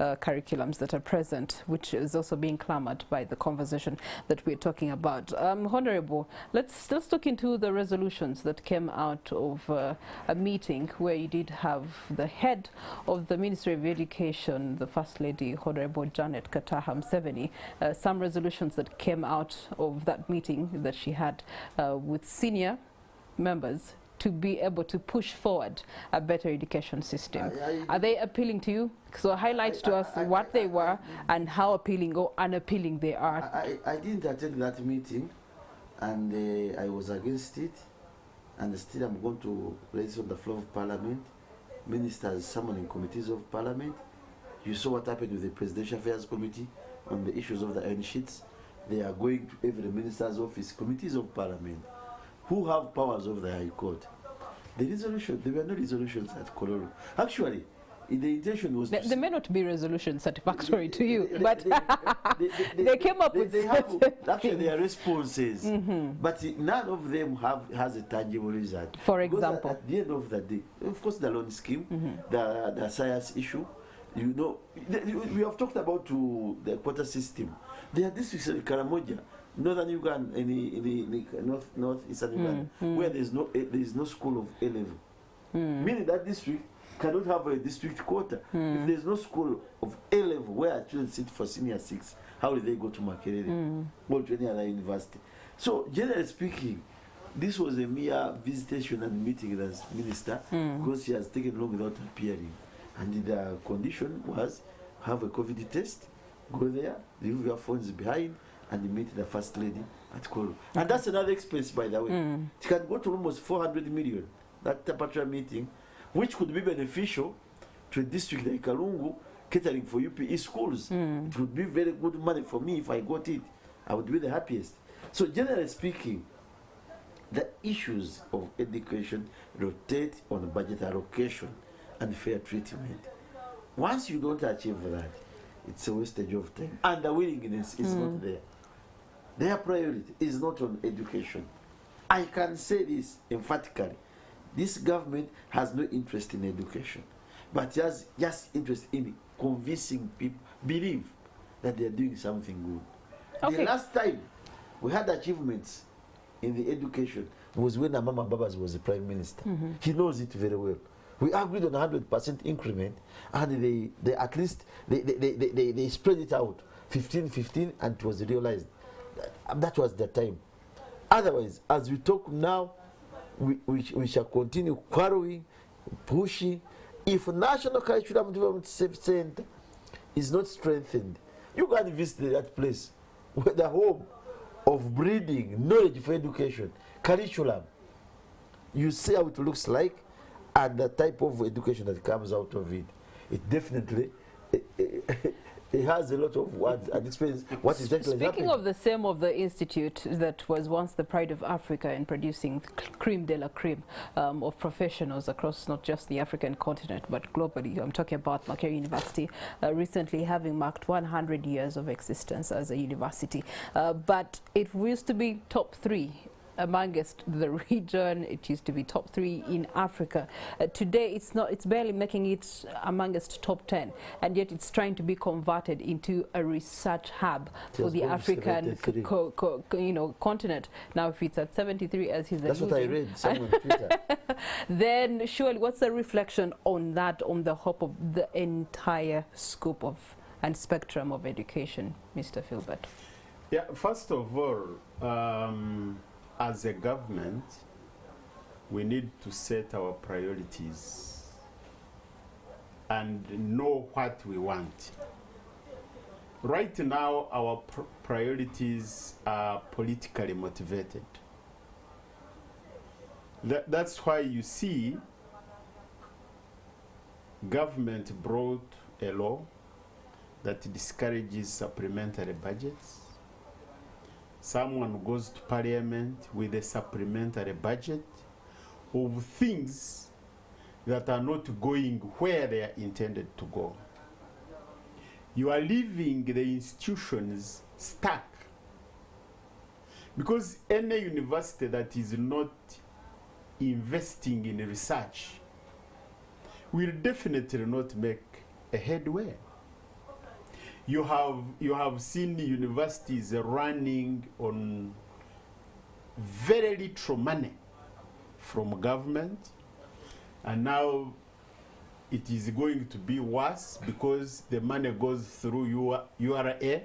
S1: curriculums that are present, which is also being clamored by the conversation that we're talking about. Honorable, let's look into the resolutions that came out of a meeting where you did have the head of the Ministry of Education, the First Lady, Honorable Janet Kataha Museveni. Some resolutions that came out of that meeting that she had with senior members to be able to push forward a better education system. Are they appealing to you? So highlight to us what they were and how appealing or unappealing they are.
S3: I didn't attend that meeting, and I was against it, and still I'm going to raise it on the floor of Parliament. Ministers summoning committees of Parliament. You saw what happened with the Presidential Affairs Committee on the issues of the iron sheets. They are going to every minister's office, committees of Parliament, who have powers over the High Court. The resolution, there were no resolutions at Kololo. Actually, the intention was
S1: there may not be resolutions satisfactory to you, but they came up with
S3: actually their responses, but none of them has a tangible result.
S1: For example,
S3: at the end of the day, of course, the loan scheme, the science issue, you know, we have talked about the quota system. There are districts in Karamoja, northern Uganda, in northeastern Uganda, where there is no school of A level, meaning that district cannot have a district quota. If there is no school of A level where children sit for senior 6, how do they go to Makerere or to any other university? So generally speaking, this was a mere visitation and meeting with the minister because she has taken long without appearing. And the condition was have a COVID test, go there, leave your phones behind, and meet the first lady at Kolo. And that's another expense, by the way. It can go to almost 400 million, that particular meeting, which could be beneficial to a district like Kalungu, catering for UPE schools. It would be very good money for me if I got it. I would be the happiest. So generally speaking, the issues of education rotate on budget allocation and fair treatment. Once you don't achieve that, it's a wastage of time. And the willingness is not there. Their priority is not on education. I can say this emphatically. This government has no interest in education, but has just interest in convincing people, believe that they are doing something good. The last time we had achievements in the education was when Amama Babas was the Prime Minister. He knows it very well. We agreed on 100% increment, and they at least they spread it out 15-15, and it was realized. That was the time. Otherwise, as we talk now, we shall continue quarreling, pushing. If National Curriculum Development Center is not strengthened, you can visit that place, where the home of breeding, knowledge for education, curriculum. You see how it looks like, and the type of education that comes out of it. It definitely it has a lot of words and experience. What is actually happening?
S1: Speaking of the same of the institute that was once the pride of Africa in producing creme de la creme of professionals across not just the African continent but globally. I'm talking about Makerere University, recently having marked 100 years of existence as a university. But it used to be top 3 amongst the region. It used to be top 3 in Africa. Today it's not, it's barely making it amongst top 10, and yet it's trying to be converted into a research hub for the African continent. Now if it's at 73 as he's
S3: That's what I read somewhere on Twitter.
S1: Then surely what's the reflection on that, on the hope of the entire scope of and spectrum of education, Mr. Philbert?
S2: Yeah, first of all, as a government, we need to set our priorities and know what we want. Right now, our priorities are politically motivated. That's why you see government brought a law that discourages supplementary budgets. Someone goes to parliament with a supplementary budget of things that are not going where they are intended to go. You are leaving the institutions stuck. Because any university that is not investing in research will definitely not make a headway. You have seen universities running on very little money from government, and now it is going to be worse because the money goes through URA,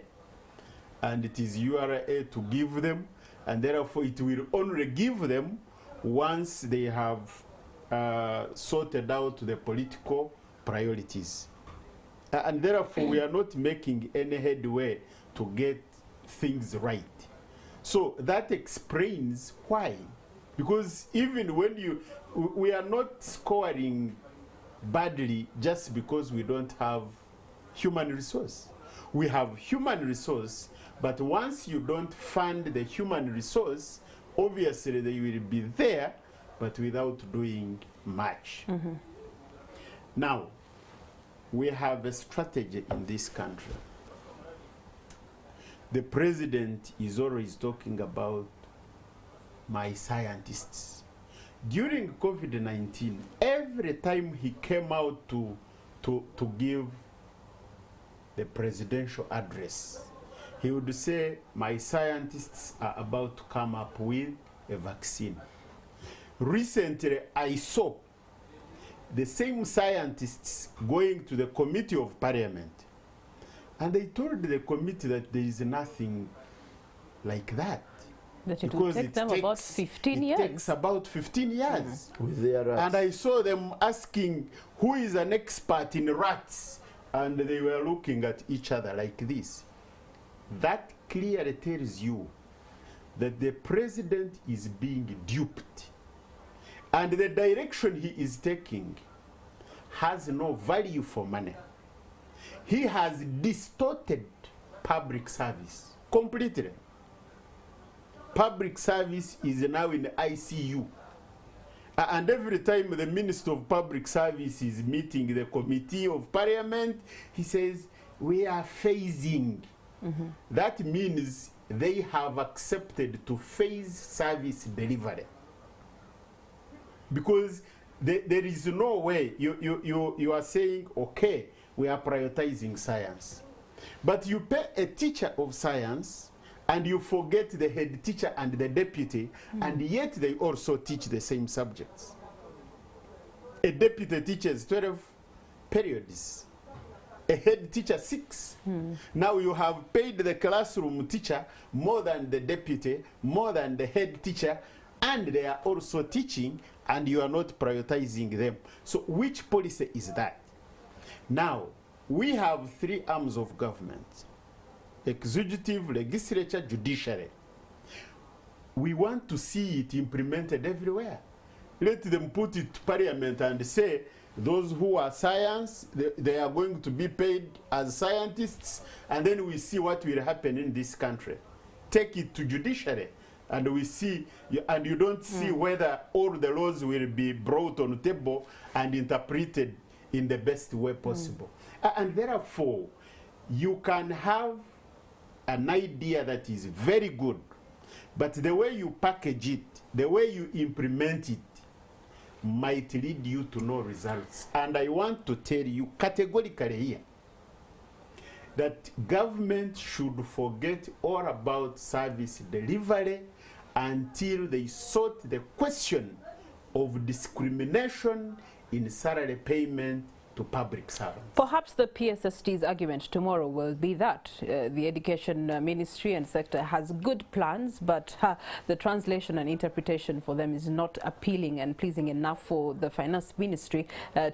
S2: and it is URA to give them, and therefore it will only give them once they have sorted out the political priorities. And therefore, we are not making any headway to get things right. So that explains why. Because even when we are not scoring badly just because we don't have human resource. We have human resource, but once you don't fund the human resource, obviously they will be there, but without doing much. Now, we have a strategy in this country. The president is always talking about my scientists. During COVID-19, every time he came out to give the presidential address, he would say, my scientists are about to come up with a vaccine. Recently, I saw the same scientists going to the Committee of Parliament, and they told the committee that there is nothing like that.
S1: That it will take them about 15 years.
S2: It takes about 15 years.
S3: With their rats.
S2: And I saw them asking, who is an expert in rats? And they were looking at each other like this. That clearly tells you that the president is being duped. And the direction he is taking has no value for money. He has distorted public service completely. Public service is now in ICU. And every time the Minister of Public Service is meeting the Committee of Parliament, he says, we are phasing. That means they have accepted to phase service delivery. Because there is no way you are saying, okay, we are prioritizing science. But you pay a teacher of science and you forget the head teacher and the deputy, and yet they also teach the same subjects. A deputy teaches 12 periods. A head teacher 6. Now you have paid the classroom teacher more than the deputy, more than the head teacher, and they are also teaching, and you are not prioritizing them. So which policy is that? Now, we have 3 arms of government: executive, legislature, judiciary. We want to see it implemented everywhere. Let them put it to Parliament and say, those who are science, they are going to be paid as scientists, and then we see what will happen in this country. Take it to judiciary, and we see, and you don't see whether all the laws will be brought on the table and interpreted in the best way possible. And therefore, you can have an idea that is very good, but the way you package it, the way you implement it, might lead you to no results. And I want to tell you categorically here that government should forget all about service delivery until they sort the question of discrimination in salary payment to public servants.
S1: Perhaps the PSST's argument tomorrow will be that the Education Ministry and sector has good plans, but the translation and interpretation for them is not appealing and pleasing enough for the Finance Ministry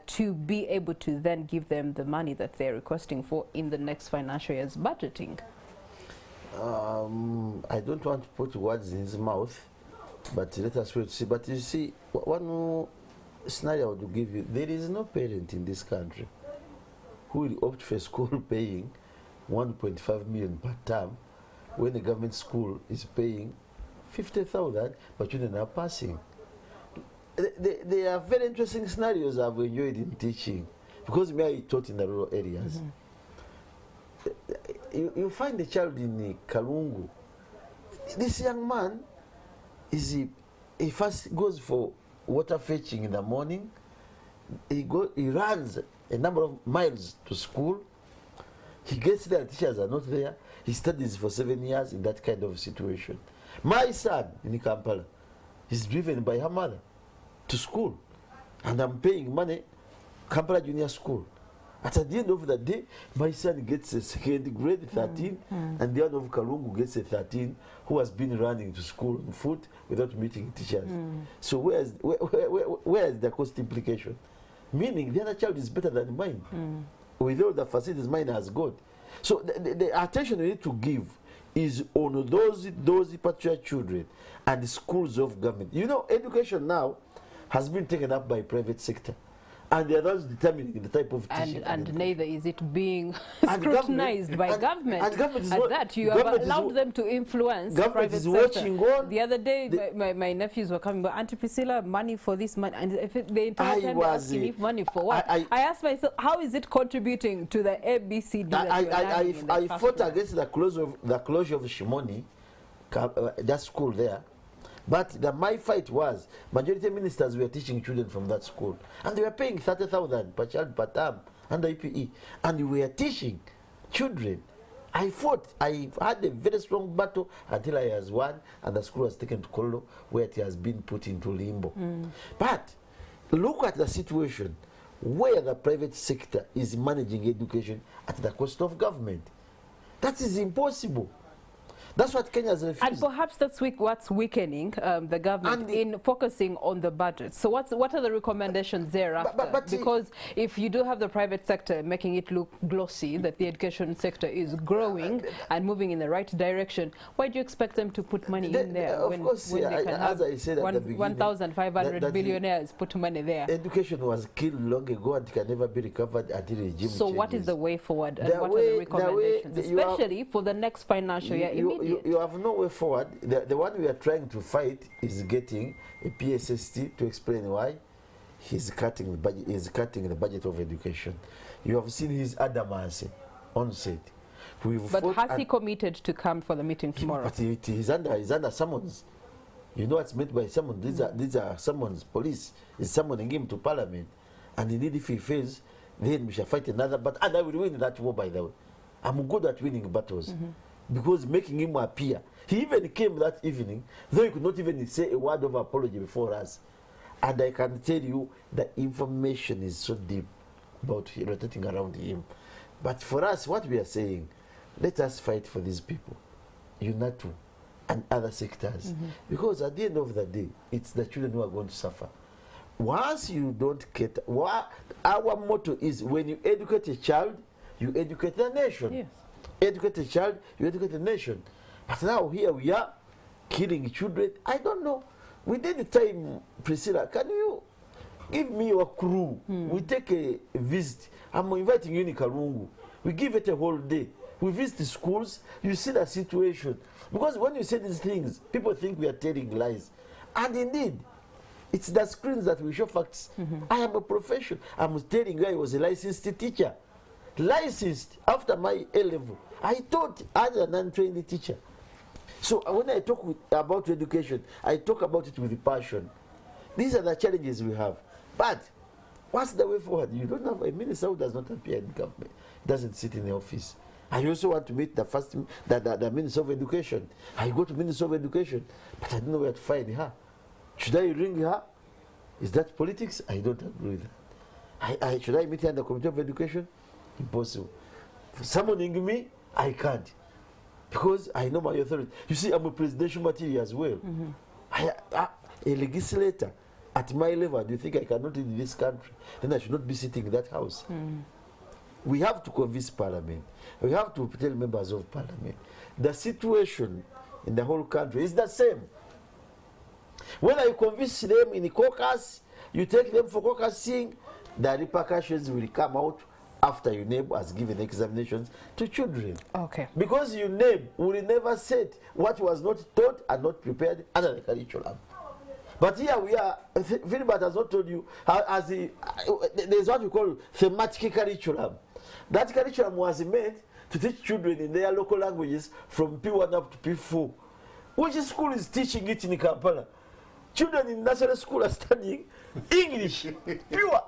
S1: to be able to then give them the money that they're requesting for in the next financial year's budgeting.
S3: I don't want to put words in his mouth, but let us wait to see. But you see, one scenario I would give you, there is no parent in this country who will opt for a school paying 1.5 million per term when the government school is paying 50,000, but children are passing. They are very interesting scenarios I've enjoyed in teaching, because I taught in the rural areas. You find a child in Kalungu. This young man he first goes for water fetching in the morning. He runs a number of miles to school. He gets there, teachers are not there. He studies for 7 years in that kind of situation. My son in Kampala is driven by her mother to school, and I'm paying money, Kampala Junior School. At the end of the day, my son gets a second grade 13, and the other of Kalungu gets a 13, who has been running to school on foot without meeting teachers. So where is the cost implication? Meaning the other child is better than mine. With all the facilities mine has got. So the attention we need to give is on those particular children and the schools of government. You know, education now has been taken up by private sector. And they are those determining the type of teaching.
S1: And neither is it being scrutinized by government. And government at that, you have allowed them to influence the private sector. The other day, my nephews were coming, but Auntie Priscilla, money for this, money. And if the entire time they're asking if money for what? I asked myself, how is it contributing to the ABCD
S3: I fought against the closure of Shimoni, that school there. But my fight was, majority ministers were teaching children from that school. And they were paying 30,000 per child per term under EPE. And we were teaching children. I fought. I had a very strong battle until I was won, and the school was taken to Kololo, where it has been put into limbo. But look at the situation where the private sector is managing education at the cost of government. That is impossible. That's what Kenya has refused.
S1: And perhaps that's what's weakening the government in focusing on the budget. So what are the recommendations thereafter? Because if you do have the private sector making it look glossy, that the education sector is growing and moving in the right direction, why do you expect them to put money in there when they can have 1,500 billionaires put money there?
S3: Education was killed long ago and can never be recovered until regime
S1: So what is the way forward and what are the recommendations, especially for the next financial year?
S3: You have no way forward. The one we are trying to fight is getting a PSST to explain why he's cutting the budget. He's cutting the budget of education. You have seen his adamancy on set.
S1: But has he committed to come for the meeting tomorrow?
S3: But he's under summons. You know what's meant by summons? These are summons. Police is summoning him to Parliament, and indeed, if he fails, then we shall fight another. But I will win that war. By the way, I'm good at winning battles. Because making him appear. He even came that evening, though he could not even say a word of apology before us. And I can tell you the information is so deep about rotating around him. But for us, what we are saying, let us fight for these people, UNATU and other sectors. Because at the end of the day, it's the children who are going to suffer. Once you don't get, our motto is when you educate a child, you educate the nation.
S1: Yes.
S3: Educate a child, you educate a nation. But now here we are killing children. I don't know. We did the time, Priscilla, can you give me your crew? We take a visit. I'm inviting you in Kalungu. We give it a whole day. We visit the schools. You see the situation. Because when you say these things, people think we are telling lies. And indeed, it's the screens that we show facts. I am a professional. I'm telling you I was a licensed teacher. Licensed after my A-level. I taught as an untrained teacher. So when I talk about education, I talk about it with passion. These are the challenges we have. But what's the way forward? You don't have a minister who does not appear in government, doesn't sit in the office. I also want to meet the Minister of Education. I go to Minister of Education, but I don't know where to find her. Should I ring her? Is that politics? I don't agree with that. Should I meet her in the Committee of Education? Impossible. For summoning me, I can't. Because I know my authority. You see, I'm a presidential material as well. A legislator at my level, do you think I cannot in this country? Then I should not be sitting in that house. We have to convince Parliament. We have to tell members of Parliament. The situation in the whole country is the same. When I convince them in the caucus, you take them for caucusing, the repercussions will come out after UNEB has given examinations to children.
S1: Okay.
S3: Because UNEB will never set what was not taught and not prepared under the curriculum. But here we are, Philbert has not told you, there's what we call thematic curriculum. That curriculum was meant to teach children in their local languages from P1 up to P4. Which school is teaching it in Kampala? Children in nursery school are studying English, pure.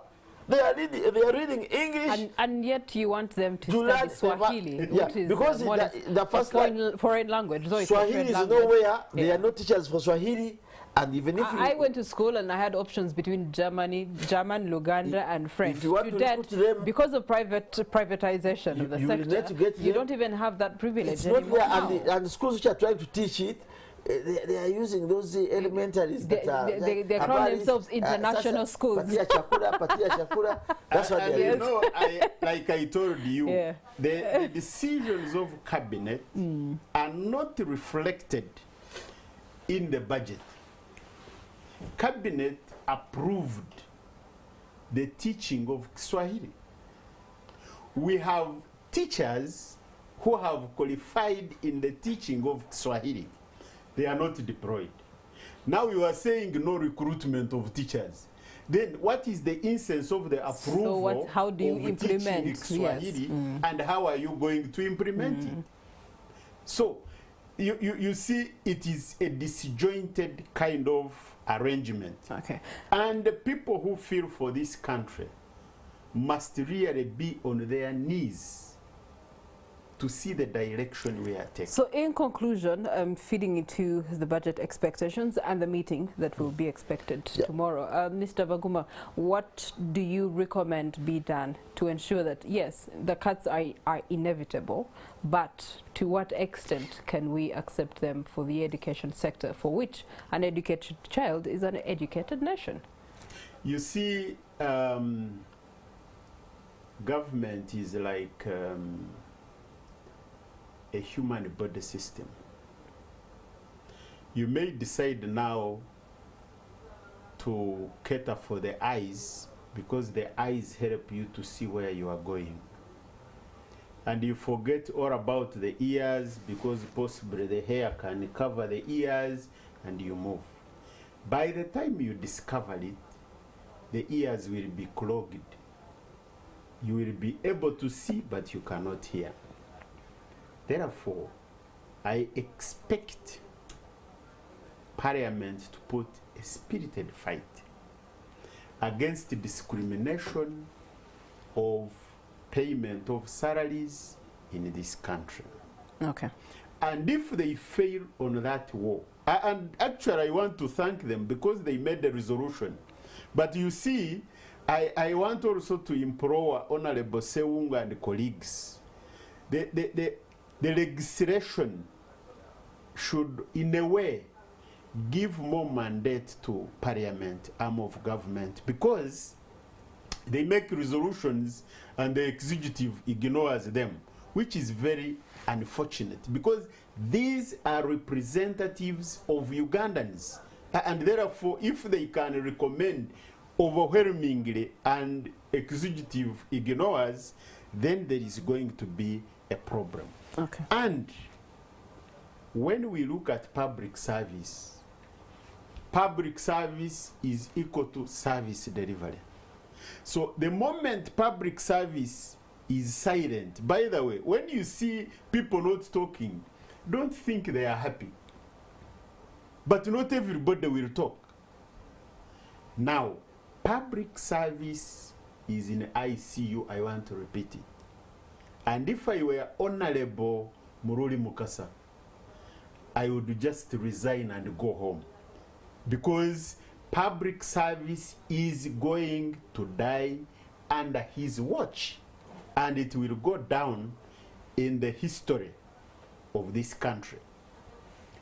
S3: They are reading English.
S1: And yet you want them to study Swahili, which is
S3: because the first
S1: foreign language. So
S3: Swahili is nowhere. They are not teachers for Swahili. And even if
S1: I went to school and I had options between German, Luganda, and French.
S3: If you want to them,
S1: because of privatization of the sector, you don't even have that privilege
S3: it's
S1: anymore.
S3: Not there, and the schools which are trying to teach it, they are using those elementaries
S1: they call themselves international schools.
S3: That's what they are.
S2: You know, like I told you, the decisions of cabinet are not reflected in the budget. Cabinet approved the teaching of Swahili. We have teachers who have qualified in the teaching of Swahili. They are not deployed. Now you are saying no recruitment of teachers. Then what is the essence of the approval
S1: how do you implement
S2: Swahili, and how are you going to implement it? So you see, it is a disjointed kind of arrangement.
S1: Okay.
S2: And the people who feel for this country must really be on their knees to see the direction we are taking.
S1: So in conclusion, feeding into the budget expectations and the meeting that will be expected tomorrow, Mr. Baguma, what do you recommend be done to ensure that, yes, the cuts are inevitable, but to what extent can we accept them for the education sector, for which an educated child is an educated nation?
S2: You see, government is like a human body system. You may decide now to cater for the eyes because the eyes help you to see where you are going. And you forget all about the ears because possibly the hair can cover the ears and you move. By the time you discover it, the ears will be clogged. You will be able to see, but you cannot hear. Therefore, I expect Parliament to put a spirited fight against the discrimination of payment of salaries in this country.
S1: Okay.
S2: And if they fail on that war, and actually I want to thank them because they made the resolution. But you see, I want also to implore Honorable Sewunga and colleagues. The legislation should, in a way, give more mandate to Parliament, arm of government, because they make resolutions and the executive ignores them, which is very unfortunate, because these are representatives of Ugandans. And therefore, if they can recommend overwhelmingly and executive ignores, then there is going to be a problem.
S1: Okay.
S2: And when we look at public service is equal to service delivery. So the moment public service is silent, by the way, when you see people not talking, don't think they are happy. But not everybody will talk. Now, public service is in ICU, I want to repeat it. And if I were Honorable Muruli Mukasa, I would just resign and go home. Because public service is going to die under his watch. And it will go down in the history of this country.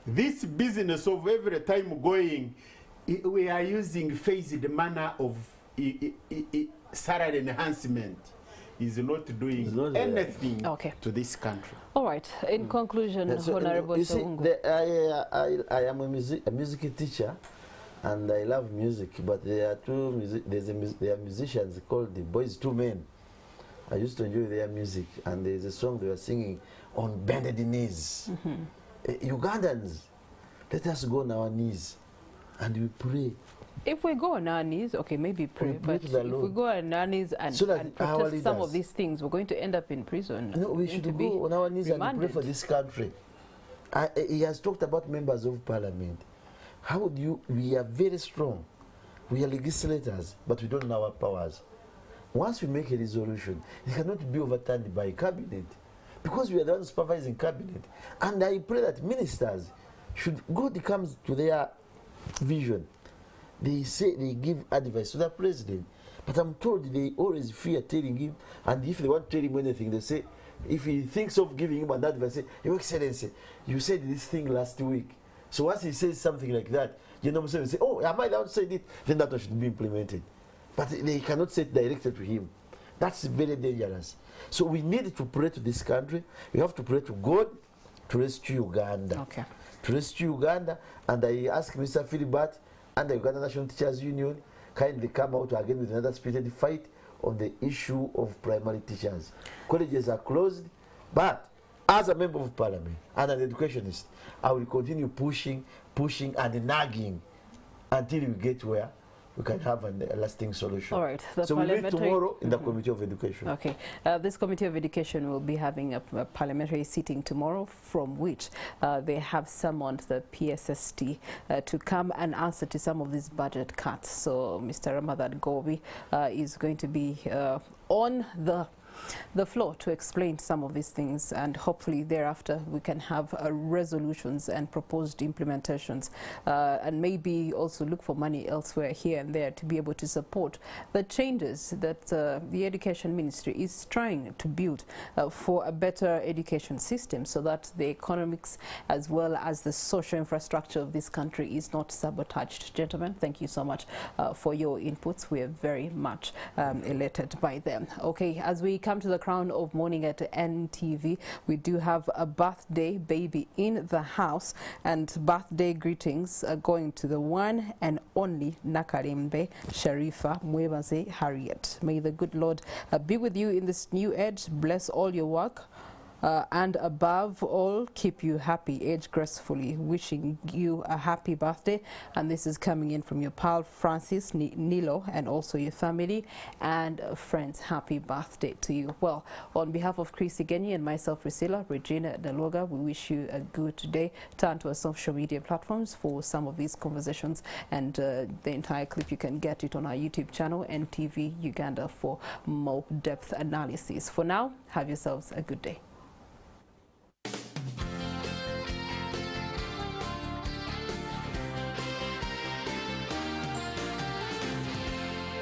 S2: This business of every time going, we are using phased manner of salary enhancement is not doing anything to this country.
S1: All right. In conclusion, Honorable Sewunga.
S14: I am a music teacher, and I love music. But there are there are musicians called the Boys Two Men. I used to enjoy their music, and there is a song they were singing on bended knees. Ugandans, let us go on our knees, and we pray.
S1: If we go on our knees, okay, maybe pray, but if we go on our knees and, and protest some of these things, we're going to end up in prison.
S14: No, we should go on our knees and pray for this country. He has talked about members of parliament. How do you, we are very strong. We are legislators, but we don't know our powers. Once we make a resolution, it cannot be overturned by cabinet, because we are the ones supervising cabinet. And I pray that ministers should, God comes to their vision. They say they give advice to the president, but I'm told they always fear telling him, and if they want to tell him anything, they say, if he thinks of giving him an advice, say, Your Excellency, you said this thing last week. So once he says something like that, you know, say, oh, am I the one who said it? Then that should be implemented. But they cannot say it directly to him. That's very dangerous. So we need to pray to this country. We have to pray to God to rescue Uganda.
S1: Okay.
S14: To rescue Uganda, and I ask Mr. Philibert and the Uganda National Teachers Union kindly come out again with another spirited fight on the issue of primary teachers. Colleges are closed, but as a member of parliament and an educationist, I will continue pushing and nagging until we get where we can have a lasting solution.
S1: All right.
S14: So we meet tomorrow in the Committee of Education.
S1: Okay. This Committee of Education will be having a parliamentary sitting tomorrow, from which they have summoned the PSST to come and answer to some of these budget cuts. So Mr. Ramadan Govi is going to be on the the floor to explain some of these things, and hopefully thereafter we can have resolutions and proposed implementations, and maybe also look for money elsewhere here and there to be able to support the changes that the Education Ministry is trying to build for a better education system, so that the economics as well as the social infrastructure of this country is not sabotaged. Gentlemen, thank you so much for your inputs. We are very much elated by them. Okay, as we come to the crown of morning at NTV, we do have a birthday baby in the house, and birthday greetings are going to the one and only Nakarimbe Sharifa Mwebaze Harriet. May the good Lord be with you in this new age, bless all your work, and above all, keep you happy, age gracefully. Wishing you a happy birthday. And this is coming in from your pal Francis Nilo, and also your family and friends. Happy birthday to you. Well, on behalf of Chris Igenyi and myself, Priscilla Regina Deloga, we wish you a good day. Turn to our social media platforms for some of these conversations, and the entire clip, you can get it on our YouTube channel, NTV Uganda, for more depth analysis. For now, have yourselves a good day.